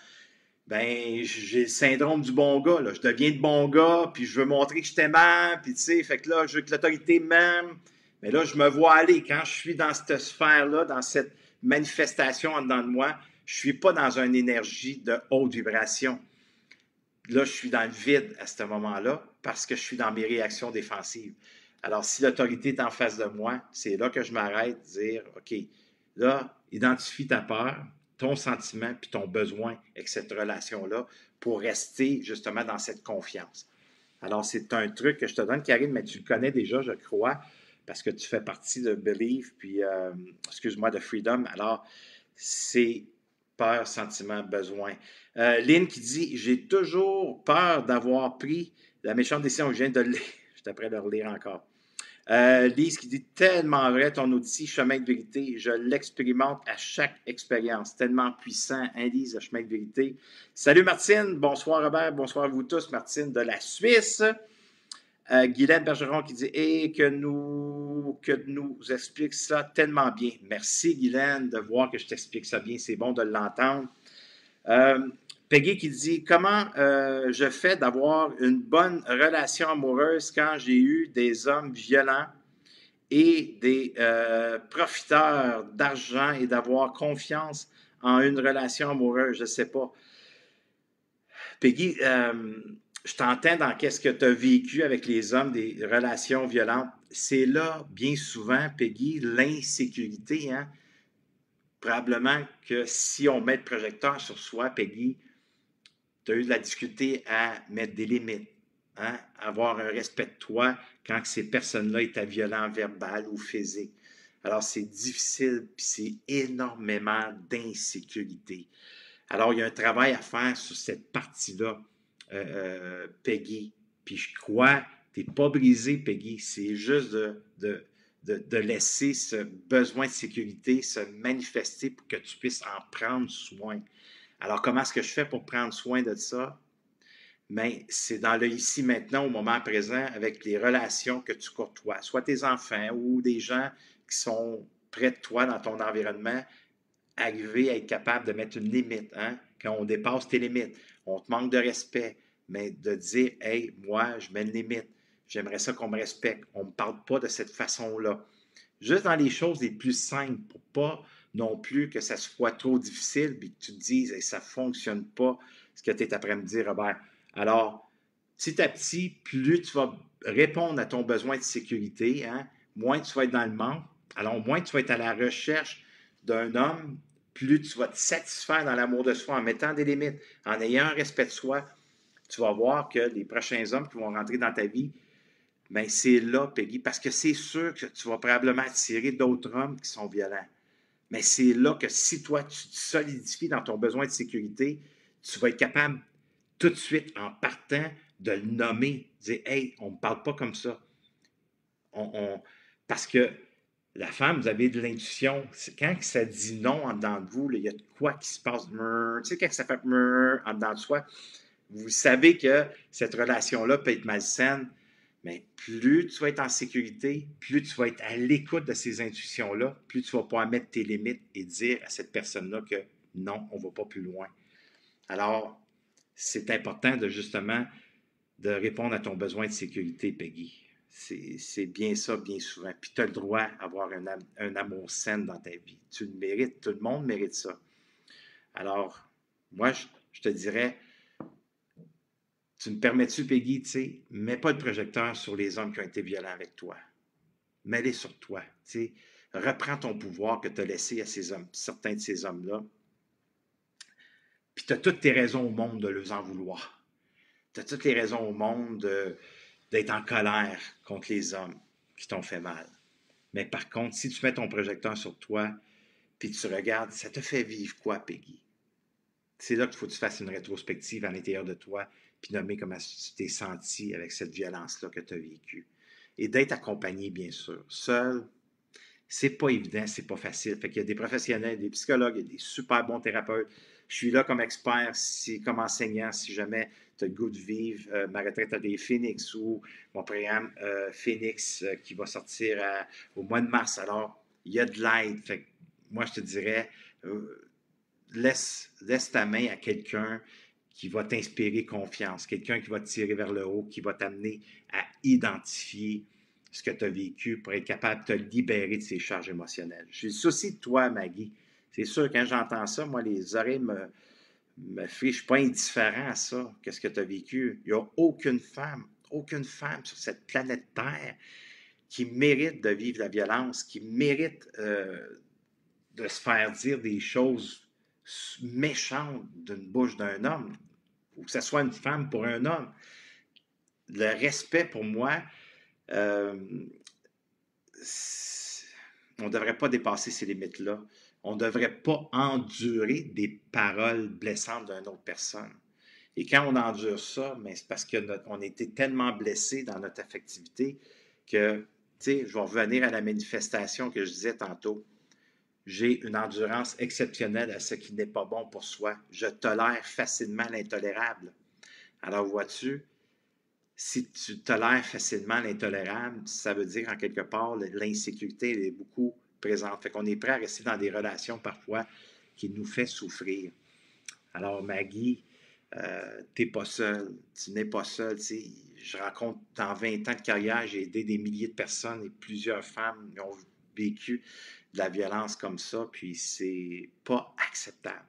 ben, j'ai le syndrome du bon gars, là. Je deviens de bon gars, puis je veux montrer que je t'aime, puis tu sais, fait que là, je veux que l'autorité m'aime. Mais là, je me vois aller. Quand je suis dans cette sphère-là, dans cette manifestation en dedans de moi. Je ne suis pas dans une énergie de haute vibration. Là, je suis dans le vide à ce moment-là parce que je suis dans mes réactions défensives. Alors, si l'autorité est en face de moi, c'est là que je m'arrête de dire, OK, là, identifie ta peur, ton sentiment, puis ton besoin avec cette relation-là pour rester justement dans cette confiance. Alors, c'est un truc que je te donne, Karine, mais tu le connais déjà, je crois, parce que tu fais partie de Believe, puis, excuse-moi, de Freedom. Alors, c'est peur, sentiment, besoin. Lynn qui dit, j'ai toujours peur d'avoir pris la méchante décision que je viens de lire. Je suis prêt de le relire encore. Lise qui dit tellement vrai, ton outil chemin de vérité, je l'expérimente à chaque expérience. Tellement puissant, hein, Lise, le chemin de vérité. Salut Martine, bonsoir Robert, bonsoir à vous tous. Martine de la Suisse. Guylaine Bergeron qui dit que nous explique ça tellement bien. Merci Guylaine de voir que je t'explique ça bien, c'est bon de l'entendre. Peggy qui dit comment je fais d'avoir une bonne relation amoureuse quand j'ai eu des hommes violents et des profiteurs d'argent et d'avoir confiance en une relation amoureuse, je ne sais pas. Peggy, je t'entends dans qu'est-ce que tu as vécu avec les hommes, des relations violentes. C'est là, bien souvent, Peggy, l'insécurité. Hein? Probablement que si on met le projecteur sur soi, Peggy, tu as eu de la difficulté à mettre des limites, hein? Avoir un respect de toi quand ces personnes-là étaient violents, verbal ou physique. Alors, c'est difficile, puis c'est énormément d'insécurité. Alors, il y a un travail à faire sur cette partie-là, Peggy. Puis je crois, tu n'es pas brisé, Peggy. C'est juste de laisser ce besoin de sécurité se manifester pour que tu puisses en prendre soin. Alors, comment est-ce que je fais pour prendre soin de ça? Mais c'est dans le ici, maintenant, au moment présent, avec les relations que tu côtoies, soit tes enfants ou des gens qui sont près de toi dans ton environnement, arriver à être capable de mettre une limite, hein? Quand on dépasse tes limites, on te manque de respect, mais de dire, hey, moi, je mets une limite, j'aimerais ça qu'on me respecte, on ne me parle pas de cette façon-là. Juste dans les choses les plus simples, pour pas non plus que ça soit trop difficile, puis que tu te dises, hey, ça ne fonctionne pas, ce que tu es après me dire, Robert. Alors, petit à petit, plus tu vas répondre à ton besoin de sécurité, hein, moins tu vas être dans le manque, alors moins tu vas être à la recherche d'un homme, plus tu vas te satisfaire dans l'amour de soi en mettant des limites, en ayant un respect de soi. Tu vas voir que les prochains hommes qui vont rentrer dans ta vie, bien, c'est là, Peggy, parce que c'est sûr que tu vas probablement attirer d'autres hommes qui sont violents. Mais c'est là que si toi, tu te solidifies dans ton besoin de sécurité, tu vas être capable tout de suite, en partant, de le nommer, dire « Hey, on ne me parle pas comme ça. » Parce que la femme, vous avez de l'intuition. Quand ça dit non en dedans de vous, il y a de quoi qui se passe. Tu sais, quand ça fait en dedans de soi, vous savez que cette relation-là peut être malsaine, mais plus tu vas être en sécurité, plus tu vas être à l'écoute de ces intuitions-là, plus tu vas pouvoir mettre tes limites et dire à cette personne-là que non, on ne va pas plus loin. Alors, c'est important de justement de répondre à ton besoin de sécurité, Peggy. C'est bien ça, bien souvent. Puis tu as le droit d'avoir un amour sain dans ta vie. Tu le mérites, tout le monde mérite ça. Alors, moi, je te dirais, tu me permets-tu, Peggy, tu sais, mets pas le projecteur sur les hommes qui ont été violents avec toi. Mets-les sur toi, tu sais. Reprends ton pouvoir que tu as laissé à ces hommes, certains de ces hommes-là. Puis tu as toutes tes raisons au monde de les en vouloir. Tu as toutes les raisons au monde d'être en colère contre les hommes qui t'ont fait mal. Mais par contre, si tu mets ton projecteur sur toi, puis tu regardes, ça te fait vivre quoi, Peggy? C'est là qu'il faut que tu fasses une rétrospective à l'intérieur de toi, puis nommer comment tu t'es senti avec cette violence-là que tu as vécue. Et d'être accompagné, bien sûr. Seul, c'est pas évident, c'est pas facile. Fait qu'il y a des professionnels, des psychologues, il y a des super bons thérapeutes. Je suis là comme expert, comme enseignant, si jamais tu as le goût de vivre ma retraite à des Phoenix ou mon programme Phoenix qui va sortir au mois de mars. Alors, il y a de l'aide. Fait que moi, je te dirais, laisse ta main à quelqu'un qui va t'inspirer confiance, quelqu'un qui va te tirer vers le haut, qui va t'amener à identifier ce que tu as vécu pour être capable de te libérer de ces charges émotionnelles. Je suis souci de toi, Maggie. C'est sûr, quand j'entends ça, moi, les oreilles me frient. Je ne suis pas indifférent à ça. Qu'est-ce que tu as vécu? Il n'y a aucune femme sur cette planète Terre qui mérite de vivre la violence, qui mérite de se faire dire des choses méchantes d'une bouche d'un homme, ou que ce soit une femme pour un homme. Le respect, pour moi, euh, on ne devrait pas dépasser ces limites-là. On ne devrait pas endurer des paroles blessantes d'une autre personne. Et quand on endure ça, mais c'est parce qu'on a été tellement blessé dans notre affectivité que, tu sais, je vais revenir à la manifestation que je disais tantôt. J'ai une endurance exceptionnelle à ce qui n'est pas bon pour soi. Je tolère facilement l'intolérable. Alors, vois-tu, si tu tolères facilement l'intolérable, ça veut dire en quelque part l'insécurité elle est beaucoup présente. Fait qu'on est prêt à rester dans des relations parfois qui nous fait souffrir. Alors, Maggie, tu n'es pas seul, tu n'es pas seul. Je rencontre dans 20 ans de carrière, j'ai aidé des milliers de personnes et plusieurs femmes ont vécu de la violence comme ça, puis c'est pas acceptable.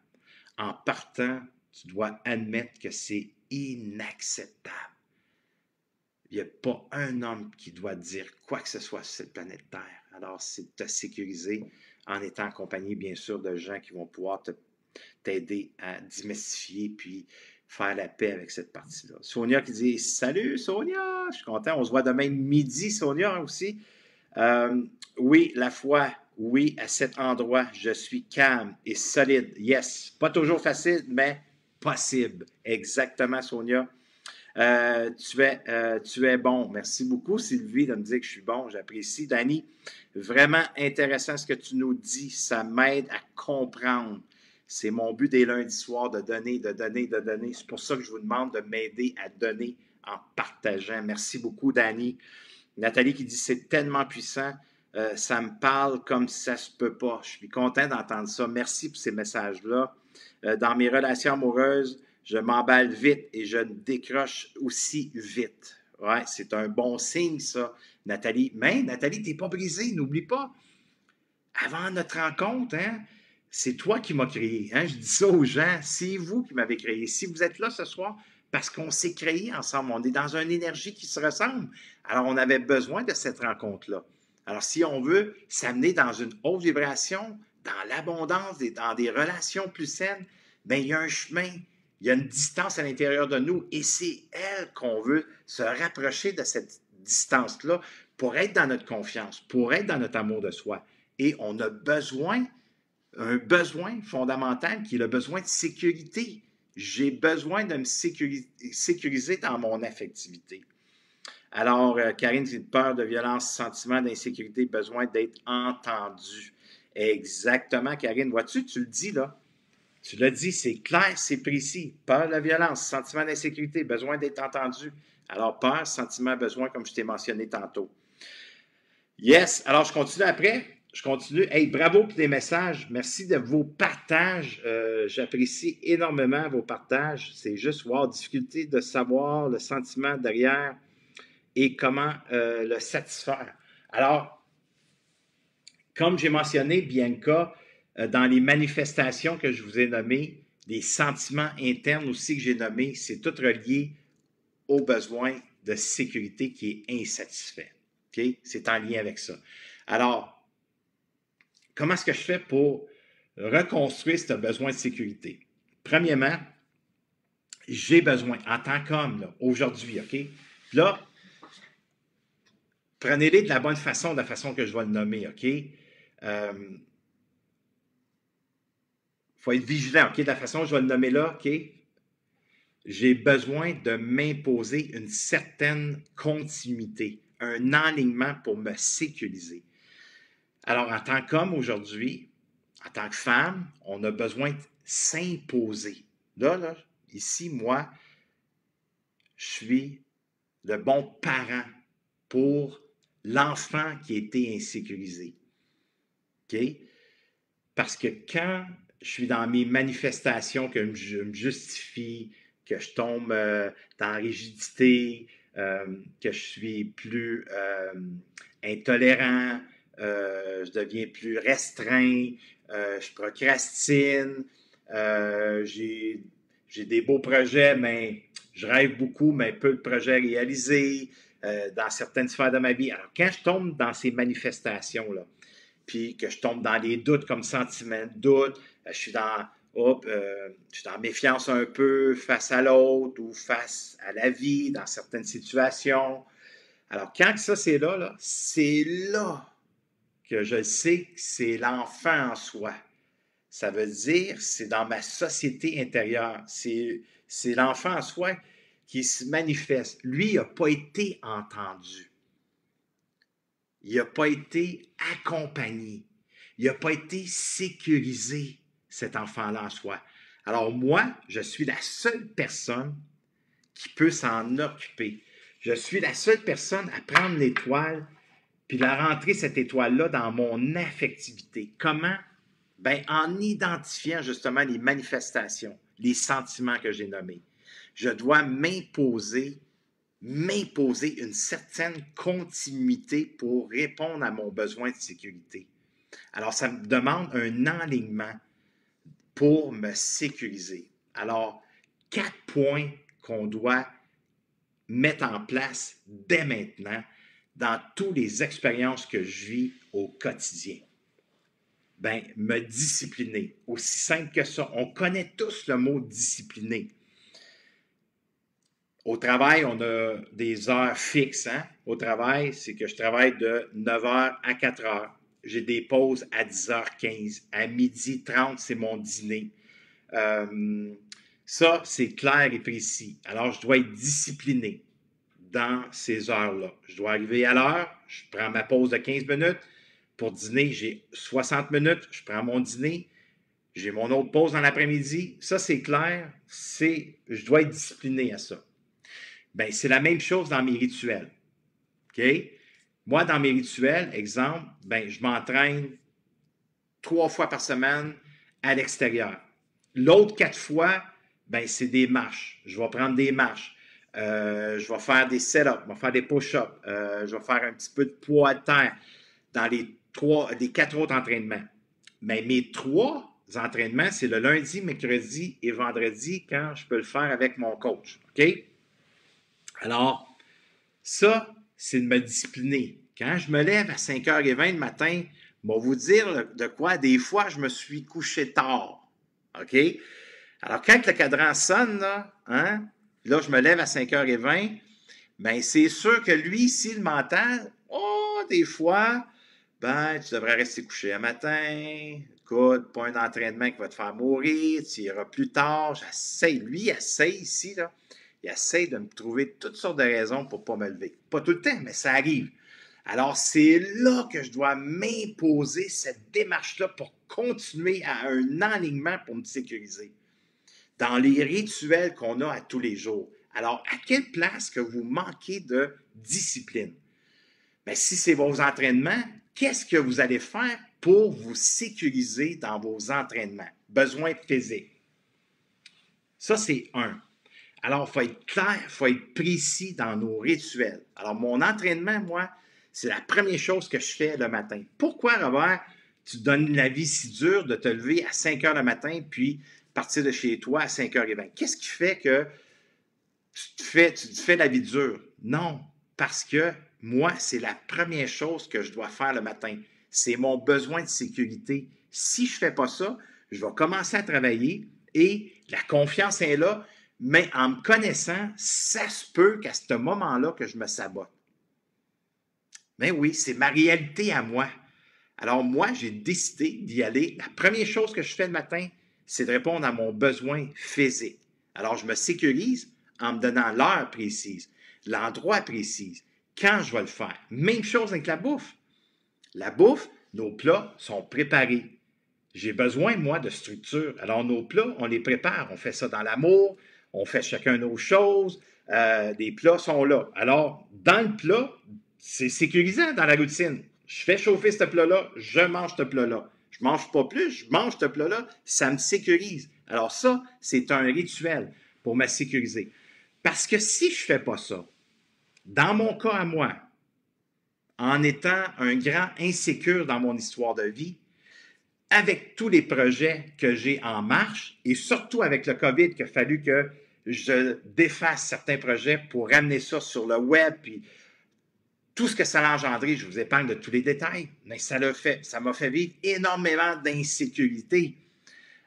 En partant, tu dois admettre que c'est inacceptable. Il n'y a pas un homme qui doit dire quoi que ce soit sur cette planète Terre. Alors, c'est de te sécuriser en étant accompagné, bien sûr, de gens qui vont pouvoir t'aider à démystifier puis faire la paix avec cette partie-là. Sonia qui dit « Salut Sonia, je suis content, on se voit demain midi, Sonia aussi. Oui, la foi, oui, à cet endroit, je suis calme et solide. Yes, pas toujours facile, mais possible. Exactement, Sonia. Tu es bon. Merci beaucoup, Sylvie, de me dire que je suis bon. J'apprécie. Dani, vraiment intéressant ce que tu nous dis. Ça m'aide à comprendre. C'est mon but des lundis soirs de donner, de donner, de donner. C'est pour ça que je vous demande de m'aider à donner en partageant. Merci beaucoup, Dani. Nathalie qui dit c'est tellement puissant. Ça me parle comme ça se peut pas. Je suis content d'entendre ça. Merci pour ces messages-là. Dans mes relations amoureuses, je m'emballe vite et je décroche aussi vite. Ouais, c'est un bon signe, ça, Nathalie. Mais, Nathalie, t'es pas brisée, n'oublie pas. Avant notre rencontre, hein, c'est toi qui m'as créé. Hein? Je dis ça aux gens, c'est vous qui m'avez créé. Si vous êtes là ce soir, parce qu'on s'est créé ensemble, on est dans une énergie qui se ressemble. Alors, on avait besoin de cette rencontre-là. Alors, si on veut s'amener dans une haute vibration, dans l'abondance, dans des relations plus saines, bien, il y a un chemin, il y a une distance à l'intérieur de nous et c'est elle qu'on veut se rapprocher de cette distance-là pour être dans notre confiance, pour être dans notre amour de soi. Et on a besoin, un besoin fondamental qui est le besoin de sécurité. J'ai besoin de me sécuriser dans mon affectivité. Alors, Karine, c'est peur de violence, sentiment d'insécurité, besoin d'être entendu. Exactement, Karine. Vois-tu, tu le dis là. Tu l'as dit, c'est clair, c'est précis. Peur de la violence, sentiment d'insécurité, besoin d'être entendu. Alors, peur, sentiment, besoin, comme je t'ai mentionné tantôt. Yes, alors je continue après. Je continue. Hey, bravo pour les messages. Merci de vos partages. J'apprécie énormément vos partages. C'est juste, wow, difficulté de savoir le sentiment derrière et comment le satisfaire. Alors, comme j'ai mentionné, Bianca, dans les manifestations que je vous ai nommées, les sentiments internes aussi que j'ai nommés, c'est tout relié au besoin de sécurité qui est insatisfait. Okay? C'est en lien avec ça. Alors, comment est-ce que je fais pour reconstruire ce besoin de sécurité? Premièrement, j'ai besoin, en tant qu'homme, aujourd'hui, OK? Là, prenez-les de la bonne façon, de la façon que je vais le nommer, OK? Faut être vigilant, OK? De la façon que je vais le nommer là, OK? J'ai besoin de m'imposer une certaine continuité, un alignement pour me sécuriser. Alors, en tant qu'homme aujourd'hui, en tant que femme, on a besoin de s'imposer. Là, ici, moi, je suis le bon parent pour l'enfant qui a été insécurisé. OK? Parce que quand je suis dans mes manifestations, que je me justifie, que je tombe dans la rigidité, que je suis plus intolérant, je deviens plus restreint, je procrastine, j'ai des beaux projets, mais je rêve beaucoup, mais peu de projets réalisés dans certaines sphères de ma vie. Alors, quand je tombe dans ces manifestations-là, puis que je tombe dans les doutes comme sentiment de doute, je suis en méfiance un peu face à l'autre ou face à la vie dans certaines situations. Alors, quand ça, c'est là que je sais que c'est l'enfant en soi. Ça veut dire, c'est dans ma société intérieure. C'est l'enfant en soi qui se manifeste. Lui, il n'a pas été entendu. Il n'a pas été accompagné. Il n'a pas été sécurisé, cet enfant-là en soi. Alors moi, je suis la seule personne qui peut s'en occuper. Je suis la seule personne à prendre l'étoile puis la rentrer, cette étoile-là, dans mon affectivité. Comment? Ben, en identifiant justement les manifestations, les sentiments que j'ai nommés. Je dois m'imposer une certaine continuité pour répondre à mon besoin de sécurité. Alors, ça me demande un enlignement pour me sécuriser. Alors, 4 points qu'on doit mettre en place dès maintenant dans toutes les expériences que je vis au quotidien. Ben, me discipliner. Aussi simple que ça. On connaît tous le mot discipliner. Au travail, on a des heures fixes. Hein? Au travail, c'est que je travaille de 9h à 4h. J'ai des pauses à 10h15. À 12h30, c'est mon dîner. Ça, c'est clair et précis. Alors, je dois être discipliné dans ces heures-là. Je dois arriver à l'heure, je prends ma pause de 15 minutes. Pour dîner, j'ai 60 minutes, je prends mon dîner. J'ai mon autre pause dans l'après-midi. Ça, c'est clair. Je dois être discipliné à ça. Bien, c'est la même chose dans mes rituels. OK? Moi, dans mes rituels, exemple, ben, je m'entraîne 3 fois par semaine à l'extérieur. L'autre 4 fois, ben, c'est des marches. Je vais prendre des marches. Je vais faire des set-ups, je vais faire des push-ups. Je vais faire un petit peu de poids à terre dans les 4 autres entraînements. Mais mes 3 entraînements, c'est le lundi, mercredi et vendredi quand je peux le faire avec mon coach. OK? Alors, ça, c'est de me discipliner. Quand je me lève à 5h20 le matin, je vais vous dire de quoi. Des fois, je me suis couché tard. OK? Alors, quand le cadran sonne, là, je me lève à 5h20, bien, c'est sûr que lui, s'il m'entend, des fois, ben, tu devrais rester couché un matin. Écoute, pas un entraînement qui va te faire mourir, tu iras plus tard. Lui, il essaye ici, là. Il essaie de me trouver toutes sortes de raisons pour ne pas me lever. Pas tout le temps, mais ça arrive. Alors, c'est là que je dois m'imposer cette démarche-là pour continuer à un alignement pour me sécuriser. Dans les rituels qu'on a à tous les jours. Alors, à quelle place que vous manquez de discipline? Bien, si c'est vos entraînements, qu'est-ce que vous allez faire pour vous sécuriser dans vos entraînements? Besoins physiques. Ça, c'est un. Alors, il faut être clair, il faut être précis dans nos rituels. Alors, mon entraînement, moi, c'est la première chose que je fais le matin. Pourquoi, Robert, tu donnes la vie si dure de te lever à 5 heures le matin puis partir de chez toi à 5h20? Qu'est-ce qui fait que tu te fais la vie dure? Non, parce que moi, c'est la première chose que je dois faire le matin. C'est mon besoin de sécurité. Si je ne fais pas ça, je vais commencer à travailler et la confiance est là. Mais en me connaissant, ça se peut qu'à ce moment-là que je me sabote. Mais oui, c'est ma réalité à moi. Alors moi, j'ai décidé d'y aller. La première chose que je fais le matin, c'est de répondre à mon besoin physique. Alors je me sécurise en me donnant l'heure précise, l'endroit précis, quand je vais le faire. Même chose avec la bouffe. La bouffe, nos plats sont préparés. J'ai besoin, moi, de structure. Alors nos plats, on les prépare. On fait ça dans l'amour. On fait chacun nos choses. Les plats sont là. Alors, dans le plat, c'est sécurisant dans la routine. Je fais chauffer ce plat-là, je mange ce plat-là. Je ne mange pas plus, je mange ce plat-là, ça me sécurise. Alors ça, c'est un rituel pour me sécuriser. Parce que si je ne fais pas ça, dans mon cas à moi, en étant un grand insécure dans mon histoire de vie, avec tous les projets que j'ai en marche et surtout avec le COVID qu'il a fallu que je défasse certains projets pour ramener ça sur le web, puis tout ce que ça a engendré, je vous épargne de tous les détails, mais ça m'a fait vivre énormément d'insécurité.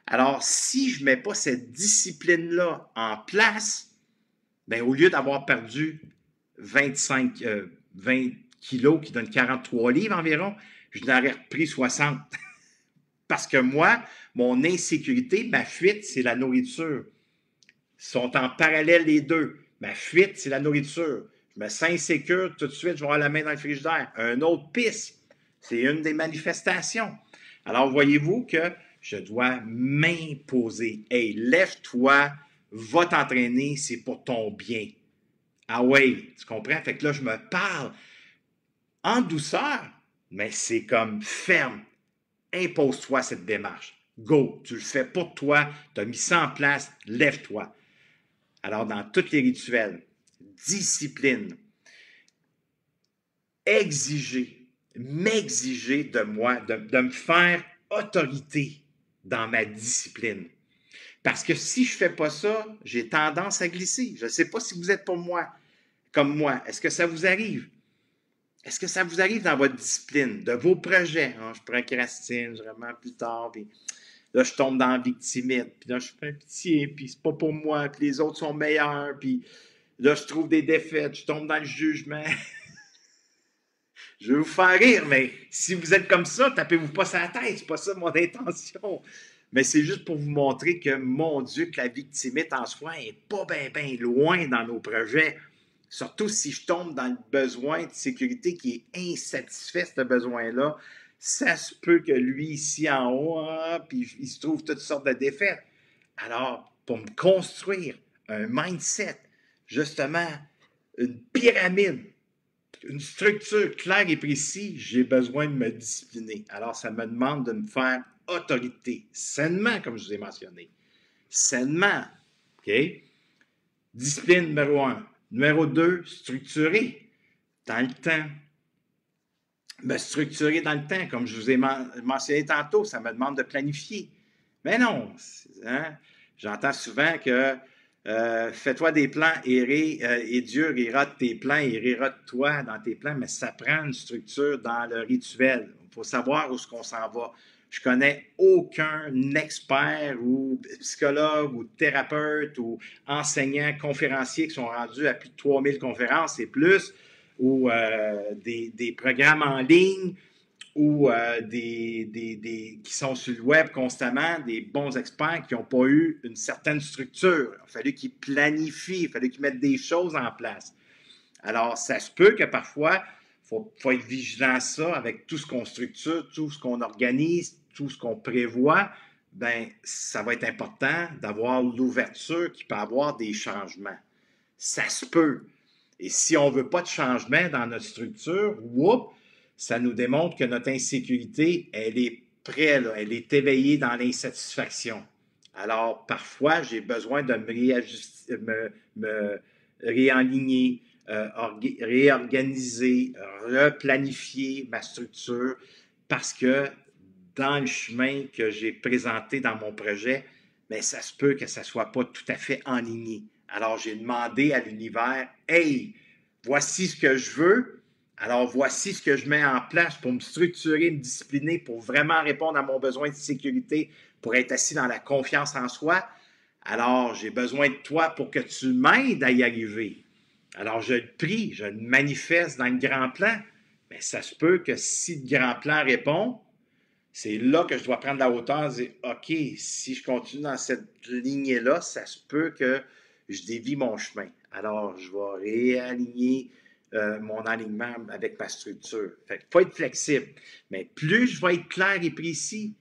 Alors, si je ne mets pas cette discipline-là en place, bien, au lieu d'avoir perdu 20 kilos qui donnent 43 livres environ, je n'aurais repris 60. Parce que moi, mon insécurité, ma fuite, c'est la nourriture. Ils sont en parallèle les deux. Ma fuite, c'est la nourriture. Je me sens insécure, tout de suite, je vais avoir la main dans le frigidaire. Un autre pisse, c'est une des manifestations. Alors, voyez-vous que je dois m'imposer. Hey, lève-toi, va t'entraîner, c'est pour ton bien. Ah ouais, tu comprends? Fait que là, je me parle en douceur, mais c'est comme ferme. Impose-toi cette démarche. Go, tu le fais pour toi, tu as mis ça en place, lève-toi. Alors, dans tous les rituels, discipline, m'exiger de moi, de me faire autorité dans ma discipline. Parce que si je ne fais pas ça, j'ai tendance à glisser. Je ne sais pas si vous êtes pour moi, comme moi. Est-ce que ça vous arrive? Est-ce que ça vous arrive dans votre discipline, de vos projets? Oh, je procrastine, je remets plus tard, puis là, je tombe dans la victimite, puis là, je fais pitié, puis c'est pas pour moi, puis les autres sont meilleurs, puis là, je trouve des défaites, je tombe dans le jugement. Je vais vous faire rire, mais si vous êtes comme ça, tapez-vous pas sur la tête, c'est pas ça mon intention. Mais c'est juste pour vous montrer que, mon Dieu, que la victimite en soi n'est pas bien loin dans nos projets. Surtout si je tombe dans le besoin de sécurité qui est insatisfait, ce besoin-là, ça se peut que lui, ici en haut, puis il se trouve toutes sortes de défaites. Alors, pour me construire un mindset, justement, une pyramide, une structure claire et précise, j'ai besoin de me discipliner. Alors, ça me demande de me faire autorité, sainement, comme je vous ai mentionné. Sainement, OK? Discipline numéro 1. Numéro 2, structurer dans le temps. Me structurer dans le temps, comme je vous ai mentionné tantôt, ça me demande de planifier. Mais non, hein? J'entends souvent que fais-toi des plans et Dieu rira de tes plans et rira de toi dans tes plans, mais ça prend une structure dans le rituel. Il faut savoir où est-ce qu'on s'en va. Je connais aucun expert ou psychologue ou thérapeute ou enseignant, conférencier qui sont rendus à plus de 3000 conférences et plus, ou des programmes en ligne, ou qui sont sur le web constamment, des bons experts qui n'ont pas eu une certaine structure. Il a fallu qu'ils planifient, il a fallu qu'ils mettent des choses en place. Alors, ça se peut que parfois, il faut être vigilant à ça avec tout ce qu'on structure, tout ce qu'on organise, tout ce qu'on prévoit. Bien, ça va être important d'avoir l'ouverture qu'il peut y avoir des changements. Ça se peut. Et si on ne veut pas de changement dans notre structure, ça nous démontre que notre insécurité, elle est prête, là, elle est éveillée dans l'insatisfaction. Alors, parfois, j'ai besoin de me réaligner, réorganiser, replanifier ma structure parce que dans le chemin que j'ai présenté dans mon projet, bien, ça se peut que ça ne soit pas tout à fait aligné. Alors, j'ai demandé à l'univers, « Hey, voici ce que je veux. Alors, voici ce que je mets en place pour me structurer, me discipliner, pour vraiment répondre à mon besoin de sécurité, pour être assis dans la confiance en soi. Alors, j'ai besoin de toi pour que tu m'aides à y arriver. » Alors, je le prie, je le manifeste dans le grand plan. Mais ça se peut que si le grand plan répond, c'est là que je dois prendre la hauteur et dire, OK, si je continue dans cette lignée-là, ça se peut que je dévie mon chemin. Alors, je vais réaligner mon alignement avec ma structure. Fait qu'il faut être flexible. Mais plus je vais être clair et précis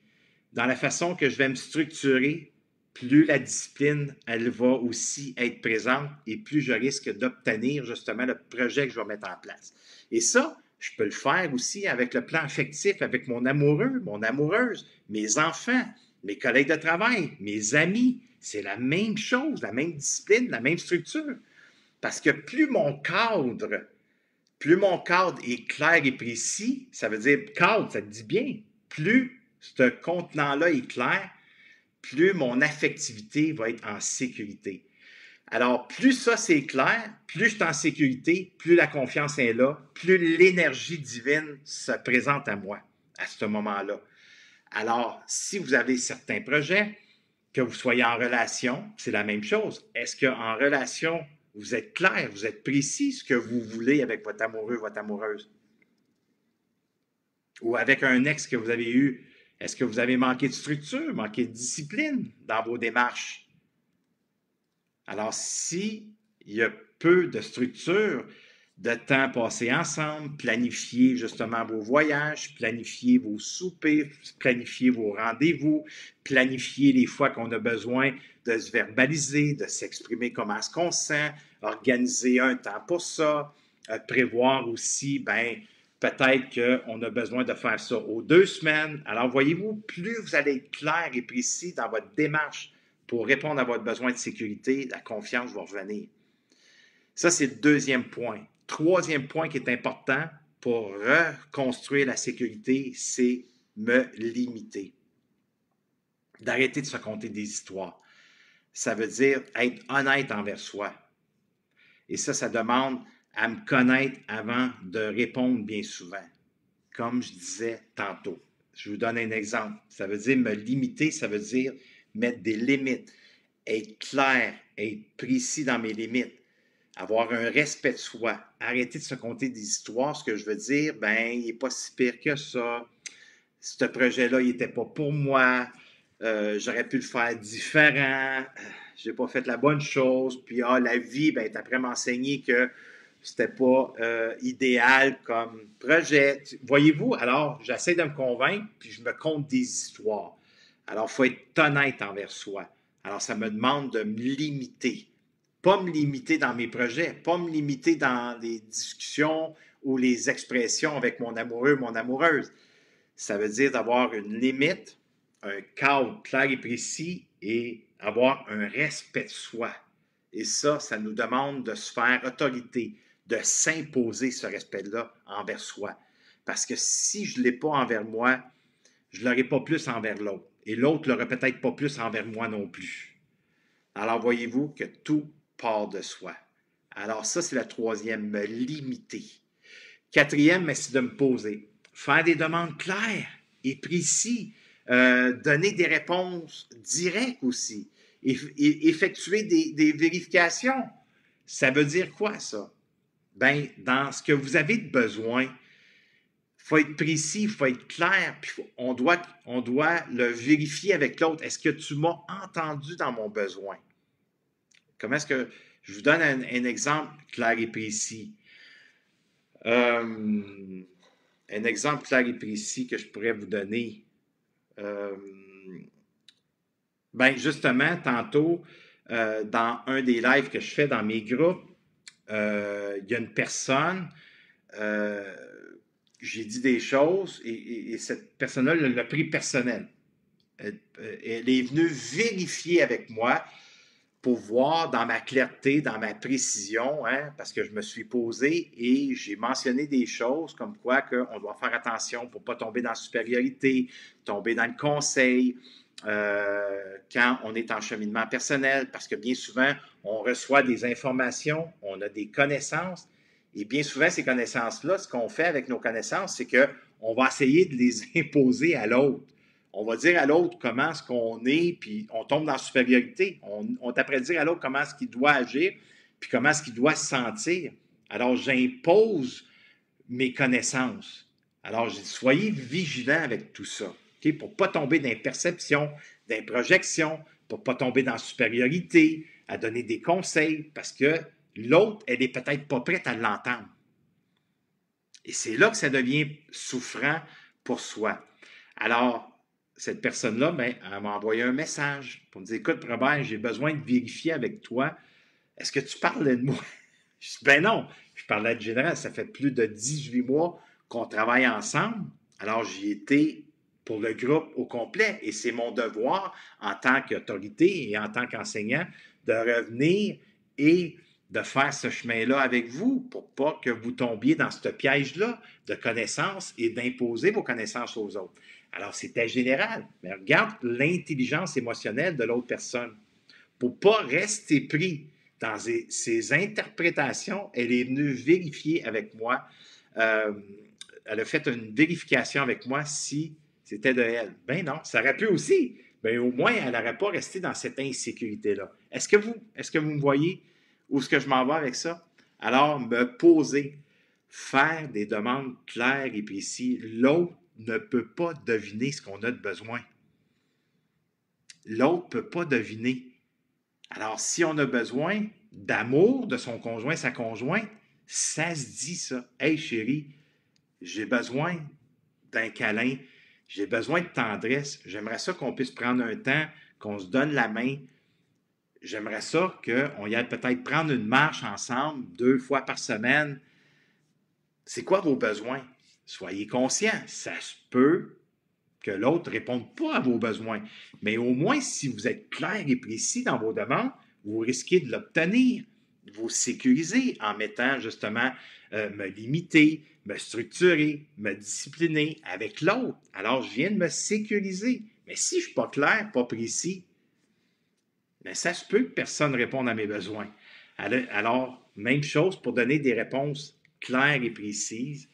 dans la façon que je vais me structurer, plus la discipline, elle va aussi être présente et plus je risque d'obtenir justement le projet que je vais mettre en place. Et ça, je peux le faire aussi avec le plan affectif, avec mon amoureux, mon amoureuse, mes enfants, mes collègues de travail, mes amis. C'est la même chose, la même discipline, la même structure. Parce que plus mon cadre est clair et précis, ça veut dire cadre, ça te dit bien, plus ce contenant-là est clair, plus mon affectivité va être en sécurité. Alors, plus ça c'est clair, plus je suis en sécurité, plus la confiance est là, plus l'énergie divine se présente à moi à ce moment-là. Alors, si vous avez certains projets, que vous soyez en relation, c'est la même chose. Est-ce qu'en relation, vous êtes clair, vous êtes précis ce que vous voulez avec votre amoureux, votre amoureuse? Ou avec un ex que vous avez eu, est-ce que vous avez manqué de structure, manqué de discipline dans vos démarches? Alors, si il y a peu de structure, de temps passé ensemble, planifier justement vos voyages, planifier vos soupers, planifier vos rendez-vous, planifier les fois qu'on a besoin de se verbaliser, de s'exprimer comment est-ce qu'on se sent, organiser un temps pour ça, prévoir aussi, ben peut-être qu'on a besoin de faire ça aux 2 semaines. Alors, voyez-vous, plus vous allez être clair et précis dans votre démarche pour répondre à votre besoin de sécurité, la confiance va revenir. Ça, c'est le deuxième point. Troisième point qui est important pour reconstruire la sécurité, c'est me limiter. D'arrêter de se conter des histoires. Ça veut dire être honnête envers soi. Et ça demande à me connaître avant de répondre bien souvent. Comme je disais tantôt. Je vous donne un exemple. Ça veut dire me limiter, ça veut dire mettre des limites, être clair, être précis dans mes limites, avoir un respect de soi, arrêter de se conter des histoires. Ce que je veux dire, ben, il n'est pas si pire que ça. Ce projet-là, il n'était pas pour moi. J'aurais pu le faire différent. J'ai pas fait la bonne chose. Puis, la vie, ben, tu après m'enseigner que c'était pas idéal comme projet. Voyez-vous, alors, j'essaie de me convaincre, puis je me conte des histoires. Alors, il faut être honnête envers soi. Alors, ça me demande de me limiter. Pas me limiter dans mes projets, pas me limiter dans les discussions ou les expressions avec mon amoureux, mon amoureuse. Ça veut dire d'avoir une limite, un cadre clair et précis et avoir un respect de soi. Et ça nous demande de se faire autorité, de s'imposer ce respect-là envers soi. Parce que si je ne l'ai pas envers moi, je ne l'aurai pas plus envers l'autre. Et l'autre ne l'aurait peut-être pas plus envers moi non plus. Alors voyez-vous que tout part de soi. Alors ça, c'est la troisième, me limiter. Quatrième, c'est de me poser. Faire des demandes claires et précises. Donner des réponses directes aussi. Effectuer des vérifications. Ça veut dire quoi, ça? Ben, dans ce que vous avez de besoin, il faut être précis, il faut être clair, puis on doit le vérifier avec l'autre. Est-ce que tu m'as entendu dans mon besoin? Comment est-ce que... Je vous donne un exemple clair et précis. Un exemple clair et précis que je pourrais vous donner. Ben justement, tantôt, dans un des lives que je fais dans mes groupes, il y a une personne, j'ai dit des choses et cette personne-là l'a pris personnel. Elle est venue vérifier avec moi pour voir dans ma clarté, dans ma précision, hein, parce que je me suis posé et j'ai mentionné des choses comme quoi qu'on doit faire attention pour ne pas tomber dans la supériorité, tomber dans le conseil, quand on est en cheminement personnel, parce que bien souvent, on reçoit des informations, on a des connaissances, et bien souvent, ces connaissances-là, ce qu'on fait avec nos connaissances, c'est qu'on va essayer de les imposer à l'autre. On va dire à l'autre comment est-ce qu'on est, puis on tombe dans la supériorité. On t'apprend à dire à l'autre comment est-ce qu'il doit agir, puis comment est-ce qu'il doit se sentir. Alors, j'impose mes connaissances. Alors, j'ai dit, soyez vigilants avec tout ça, okay? Pour ne pas tomber dans les perceptions, dans les projections, pour ne pas tomber dans la supériorité, à donner des conseils, parce que l'autre, elle n'est peut-être pas prête à l'entendre. Et c'est là que ça devient souffrant pour soi. Alors, cette personne-là, ben, elle m'a envoyé un message pour me dire, écoute, Robert, j'ai besoin de vérifier avec toi, est-ce que tu parlais de moi? Je dis, ben non, je parlais de général, ça fait plus de 18 mois qu'on travaille ensemble, alors j'y étais pour le groupe au complet et c'est mon devoir en tant qu'autorité et en tant qu'enseignant de revenir et de faire ce chemin-là avec vous pour pas que vous tombiez dans ce piège-là de connaissances et d'imposer vos connaissances aux autres. Alors, c'était général. Mais regarde l'intelligence émotionnelle de l'autre personne. Pour ne pas rester pris dans ses interprétations, elle est venue vérifier avec moi. Euh, Elle a fait une vérification avec moi si c'était de elle. Ben non, ça aurait pu aussi. Ben au moins, elle n'aurait pas resté dans cette insécurité-là. Est-ce que vous me voyez où est-ce que je m'en vais avec ça? Alors, me poser, faire des demandes claires et précises. L'autre ne peut pas deviner ce qu'on a de besoin. L'autre ne peut pas deviner. Alors, si on a besoin d'amour de son conjoint, sa conjointe, ça se dit ça. Hey chérie, j'ai besoin d'un câlin, j'ai besoin de tendresse. J'aimerais ça qu'on puisse prendre un temps, qu'on se donne la main. J'aimerais ça qu'on y aille peut-être prendre une marche ensemble 2 fois par semaine. C'est quoi vos besoins? Soyez conscients. Ça se peut que l'autre ne réponde pas à vos besoins. Mais au moins, si vous êtes clair et précis dans vos demandes, vous risquez de l'obtenir. Vous sécuriser en mettant justement me limiter, me structurer, me discipliner avec l'autre. Alors, je viens de me sécuriser. Mais si je ne suis pas clair, pas précis, bien, ça se peut que personne ne réponde à mes besoins. Alors, même chose pour donner des réponses claires et précises.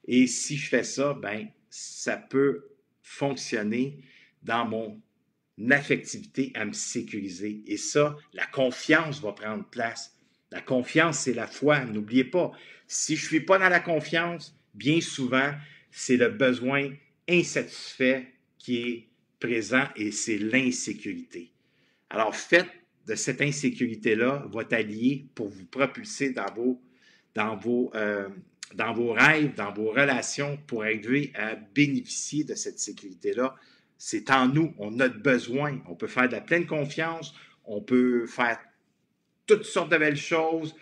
Et si je fais ça, bien, ça peut fonctionner dans mon affectivité à me sécuriser. Et ça, la confiance va prendre place. La confiance, c'est la foi. N'oubliez pas, si je ne suis pas dans la confiance, bien souvent, c'est le besoin insatisfait qui est présent et c'est l'insécurité. Alors, faites de cette insécurité-là votre allié pour vous propulser dans vos rêves, dans vos relations, pour arriver à bénéficier de cette sécurité-là. C'est en nous, on a besoin. On peut faire de la pleine confiance, on peut faire toutes sortes de belles choses,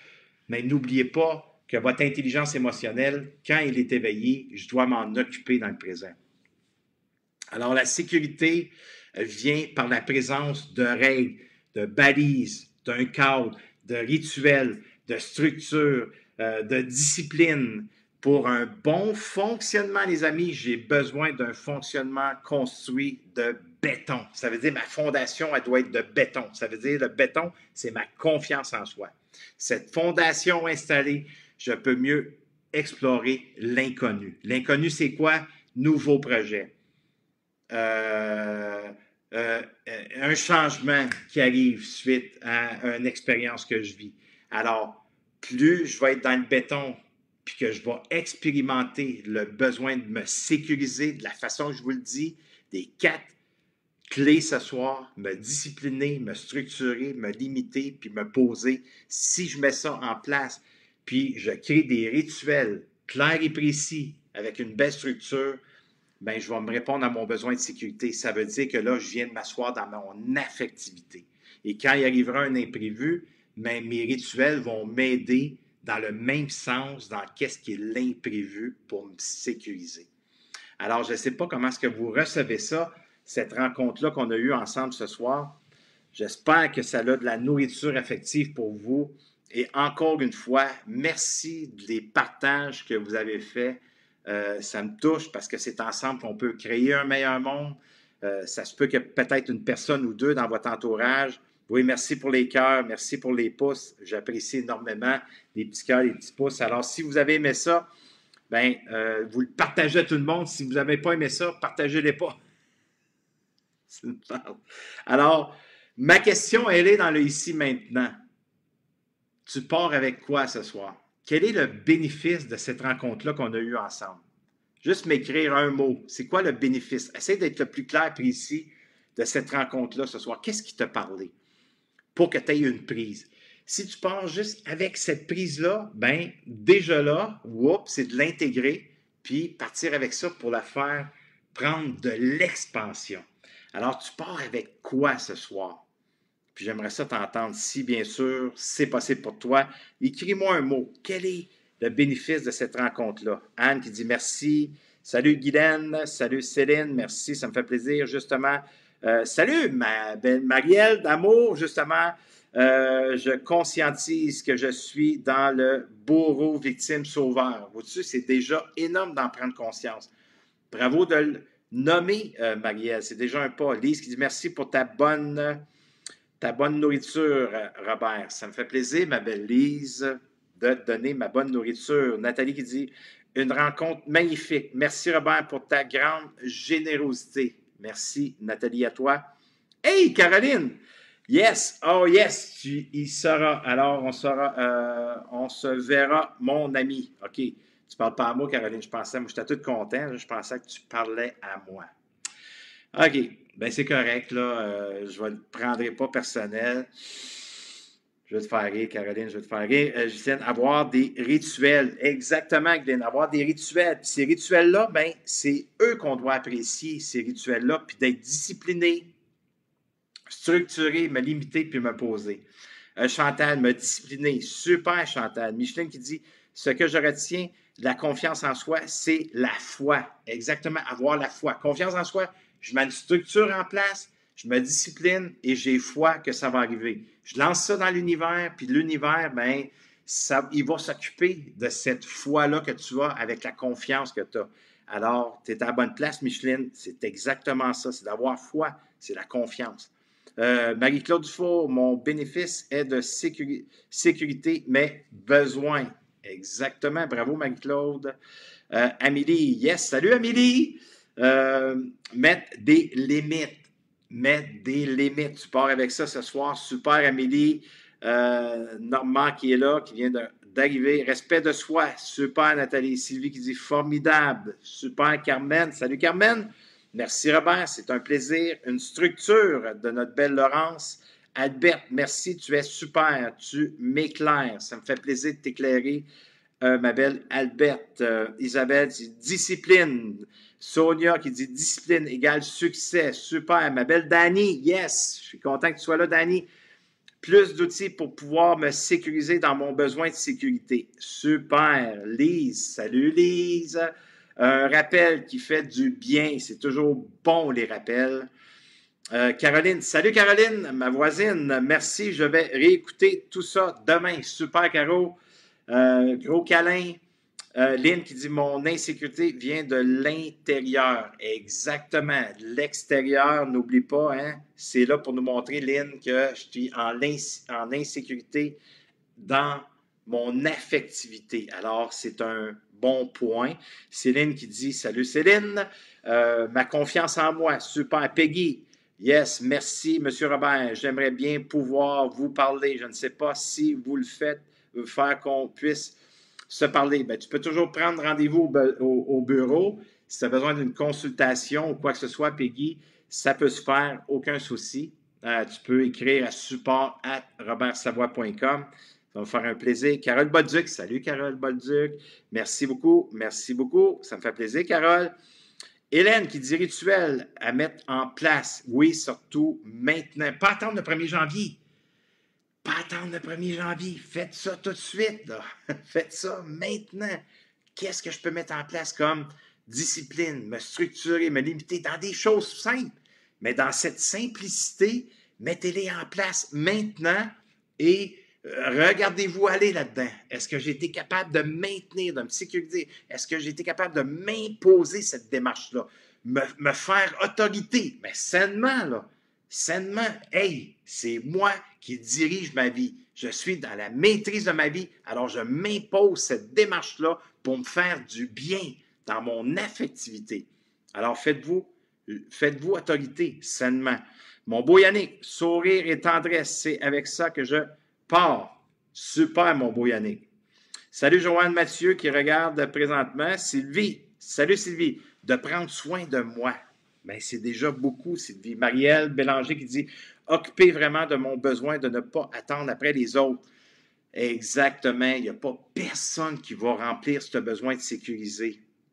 mais n'oubliez pas que votre intelligence émotionnelle, quand elle est éveillée, je dois m'en occuper dans le présent. Alors, la sécurité vient par la présence de règles, de balises, d'un cadre, de rituels, de structures, de discipline. Pour un bon fonctionnement, les amis, j'ai besoin d'un fonctionnement construit de béton. Ça veut dire ma fondation, elle doit être de béton. Ça veut dire le béton, c'est ma confiance en soi. Cette fondation installée, je peux mieux explorer l'inconnu. L'inconnu, c'est quoi? Nouveau projet. Un changement qui arrive suite à une expérience que je vis. Alors, plus je vais être dans le béton, puis que je vais expérimenter le besoin de me sécuriser de la façon que je vous le dis, des 4 clés ce soir, me discipliner, me structurer, me limiter, puis me poser. Si je mets ça en place, puis je crée des rituels clairs et précis avec une belle structure, bien, je vais me répondre à mon besoin de sécurité. Ça veut dire que là, je viens de m'asseoir dans mon affectivité. Et quand il arrivera un imprévu, bien, mes rituels vont m'aider dans le même sens, dans qu'est-ce qui est l'imprévu pour me sécuriser. Alors, je ne sais pas comment est-ce que vous recevez ça, cette rencontre-là qu'on a eue ensemble ce soir. J'espère que ça a de la nourriture affective pour vous. Et encore une fois, merci des partages que vous avez faits. Ça me touche parce que c'est ensemble qu'on peut créer un meilleur monde. Ça se peut qu'il y ait peut-être une personne ou deux dans votre entourage. Oui, merci pour les cœurs, merci pour les pouces. J'apprécie énormément les petits cœurs, les petits pouces. Alors, si vous avez aimé ça, bien, vous le partagez à tout le monde. Si vous n'avez pas aimé ça, partagez-les pas. C'est une parle. Alors, ma question, elle est dans le ici maintenant. Tu pars avec quoi ce soir? Quel est le bénéfice de cette rencontre-là qu'on a eue ensemble? Juste m'écrire un mot. C'est quoi le bénéfice? Essaye d'être le plus clair et précis de cette rencontre-là ce soir. Qu'est-ce qui t'a parlé? Pour que tu aies une prise. Si tu pars juste avec cette prise-là, bien, déjà là, c'est de l'intégrer, puis partir avec ça pour la faire prendre de l'expansion. Alors, tu pars avec quoi ce soir? Puis j'aimerais ça t'entendre. Si, bien sûr, c'est possible pour toi, écris-moi un mot. Quel est le bénéfice de cette rencontre-là? Anne qui dit merci. Salut Guylaine. Salut Céline. Merci, ça me fait plaisir, justement. Salut, ma belle Marielle d'amour, justement. Je conscientise que je suis dans le bourreau victime sauveur. Vois-tu, c'est déjà énorme d'en prendre conscience. Bravo de nommer, Marielle. C'est déjà un pas. Lise qui dit merci pour ta bonne nourriture, Robert. Ça me fait plaisir, ma belle Lise, de te donner ma bonne nourriture. Nathalie qui dit une rencontre magnifique. Merci, Robert, pour ta grande générosité. Merci, Nathalie, à toi. Hey, Caroline! Yes, oh yes, il sera. Alors, on se verra, mon ami. OK. Tu parles pas à moi, Caroline, moi, j'étais tout content. Je pensais que tu parlais à moi. OK. Ben, c'est correct, là. Je ne le prendrai pas personnel. Je vais te faire rire, Caroline, je vais te faire rire. Justine, avoir des rituels. Exactement, Glenn, avoir des rituels. Puis ces rituels-là, ben, c'est eux qu'on doit apprécier, ces rituels-là, puis d'être discipliné, structuré, me limiter, puis me poser. Chantal, me discipliner. Super, Chantal. Micheline qui dit, ce que je retiens de la confiance en soi, c'est la foi. Exactement, avoir la foi. Confiance en soi, je mets une structure en place, je me discipline et j'ai foi que ça va arriver. Je lance ça dans l'univers, puis l'univers, ben, il va s'occuper de cette foi-là que tu as avec la confiance que tu as. Alors, tu es à la bonne place, Micheline. C'est exactement ça. C'est d'avoir foi. C'est la confiance. Marie-Claude Dufour, mon bénéfice est de sécurité, mais besoin. Exactement. Bravo, Marie-Claude. Amélie, yes. Salut, Amélie. Mettre des limites. Mettre des limites. Tu pars avec ça ce soir. Super, Amélie. Normand qui est là, qui vient d'arriver. Respect de soi. Super, Nathalie. Sylvie qui dit formidable. Super, Carmen. Salut, Carmen. Merci, Robert. C'est un plaisir. Une structure de notre belle Laurence. Albert, merci. Tu es super. Tu m'éclaires. Ça me fait plaisir de t'éclairer, ma belle Alberte. Isabelle dit discipline. Sonia qui dit discipline égale succès. Super. Ma belle Dani, yes. Je suis content que tu sois là, Dani. Plus d'outils pour pouvoir me sécuriser dans mon besoin de sécurité. Super. Lise, salut Lise. Un rappel qui fait du bien. C'est toujours bon, les rappels. Caroline, salut Caroline, ma voisine. Merci, je vais réécouter tout ça demain. Super, Caro. Gros câlin. Lynn qui dit mon insécurité vient de l'intérieur. Exactement. L'extérieur, n'oublie pas, hein? C'est là pour nous montrer, Lynn, que je suis en insécurité dans mon affectivité. Alors, c'est un bon point. Céline qui dit salut Céline. Ma confiance en moi. Super. Peggy. Yes, merci, M. Robert. J'aimerais bien pouvoir vous parler. Je ne sais pas si vous le faites, faire qu'on puisse se parler. Ben, tu peux toujours prendre rendez-vous au bureau. Si tu as besoin d'une consultation ou quoi que ce soit, Peggy, ça peut se faire, aucun souci. Tu peux écrire à support@robertsavoie.com. Ça va me faire un plaisir. Carole Bolduc, salut Carole Bolduc. Merci beaucoup, merci beaucoup. Ça me fait plaisir, Carole. Hélène qui dit rituel à mettre en place. Oui, surtout maintenant. Pas attendre le 1er janvier. Pas attendre le 1er janvier. Faites ça tout de suite. Là. Faites ça maintenant. Qu'est-ce que je peux mettre en place comme discipline, me structurer, me limiter dans des choses simples? Mais dans cette simplicité, mettez-les en place maintenant et regardez-vous aller là-dedans. Est-ce que j'ai été capable de maintenir, de me sécuriser? Est-ce que j'ai été capable de m'imposer cette démarche-là? Me faire autorité, mais sainement, là. Sainement, hey, c'est moi qui dirige ma vie. Je suis dans la maîtrise de ma vie, alors je m'impose cette démarche-là pour me faire du bien dans mon affectivité. Alors faites-vous autorité, sainement. Mon beau Yannick, sourire et tendresse, c'est avec ça que je pars. Super, mon beau Yannick. Salut Joanne Mathieu qui regarde présentement. Sylvie, salut Sylvie, de prendre soin de moi. Bien, c'est déjà beaucoup, Sylvie. Marielle Bélanger qui dit occuper vraiment de mon besoin de ne pas attendre après les autres. Exactement. Il n'y a pas personne qui va remplir ce besoin de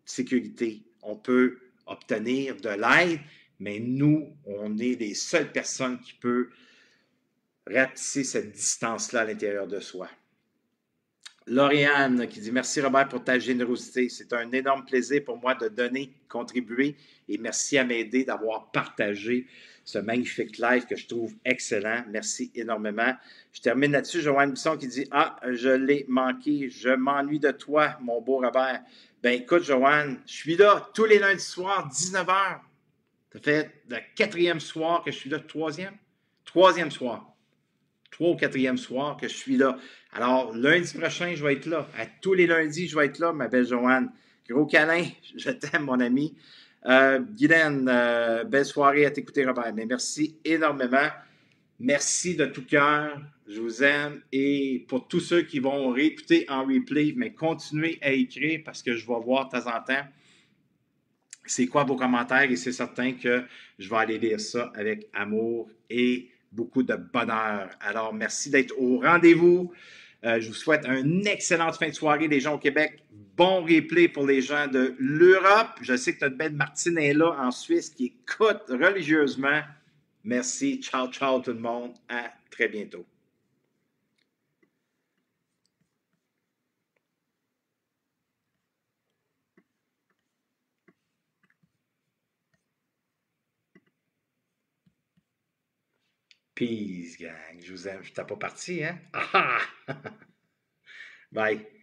sécurité. On peut obtenir de l'aide, mais nous, on est les seules personnes qui peuvent ratisser cette distance-là à l'intérieur de soi. Lauriane qui dit merci Robert pour ta générosité. C'est un énorme plaisir pour moi de donner, contribuer et merci à m'aider d'avoir partagé ce magnifique live que je trouve excellent. Merci énormément. Je termine là-dessus. Joanne Bisson qui dit je l'ai manqué. Je m'ennuie de toi, mon beau Robert. Ben écoute, Joanne, je suis là tous les lundis soirs, 19h. Ça fait le quatrième soir que je suis là. Troisième? Troisième soir. Trois ou quatrième soir que je suis là. Alors, lundi prochain, je vais être là. À tous les lundis, je vais être là, ma belle Joanne. Gros câlin. Je t'aime, mon ami. Guylaine, belle soirée à t'écouter, Robert. Mais merci énormément. Merci de tout cœur. Je vous aime. Et pour tous ceux qui vont réécouter en replay, mais continuez à écrire parce que je vais voir de temps en temps c'est quoi vos commentaires et c'est certain que je vais aller lire ça avec amour et beaucoup de bonheur. Alors, merci d'être au rendez-vous. Je vous souhaite une excellente fin de soirée, les gens au Québec. Bon replay pour les gens de l'Europe. Je sais que notre belle Martine est là en Suisse qui écoute religieusement. Merci. Ciao, ciao tout le monde. À très bientôt. Peace, gang. Je vous aime. Je t'ai pas parti, hein? Ah! Bye.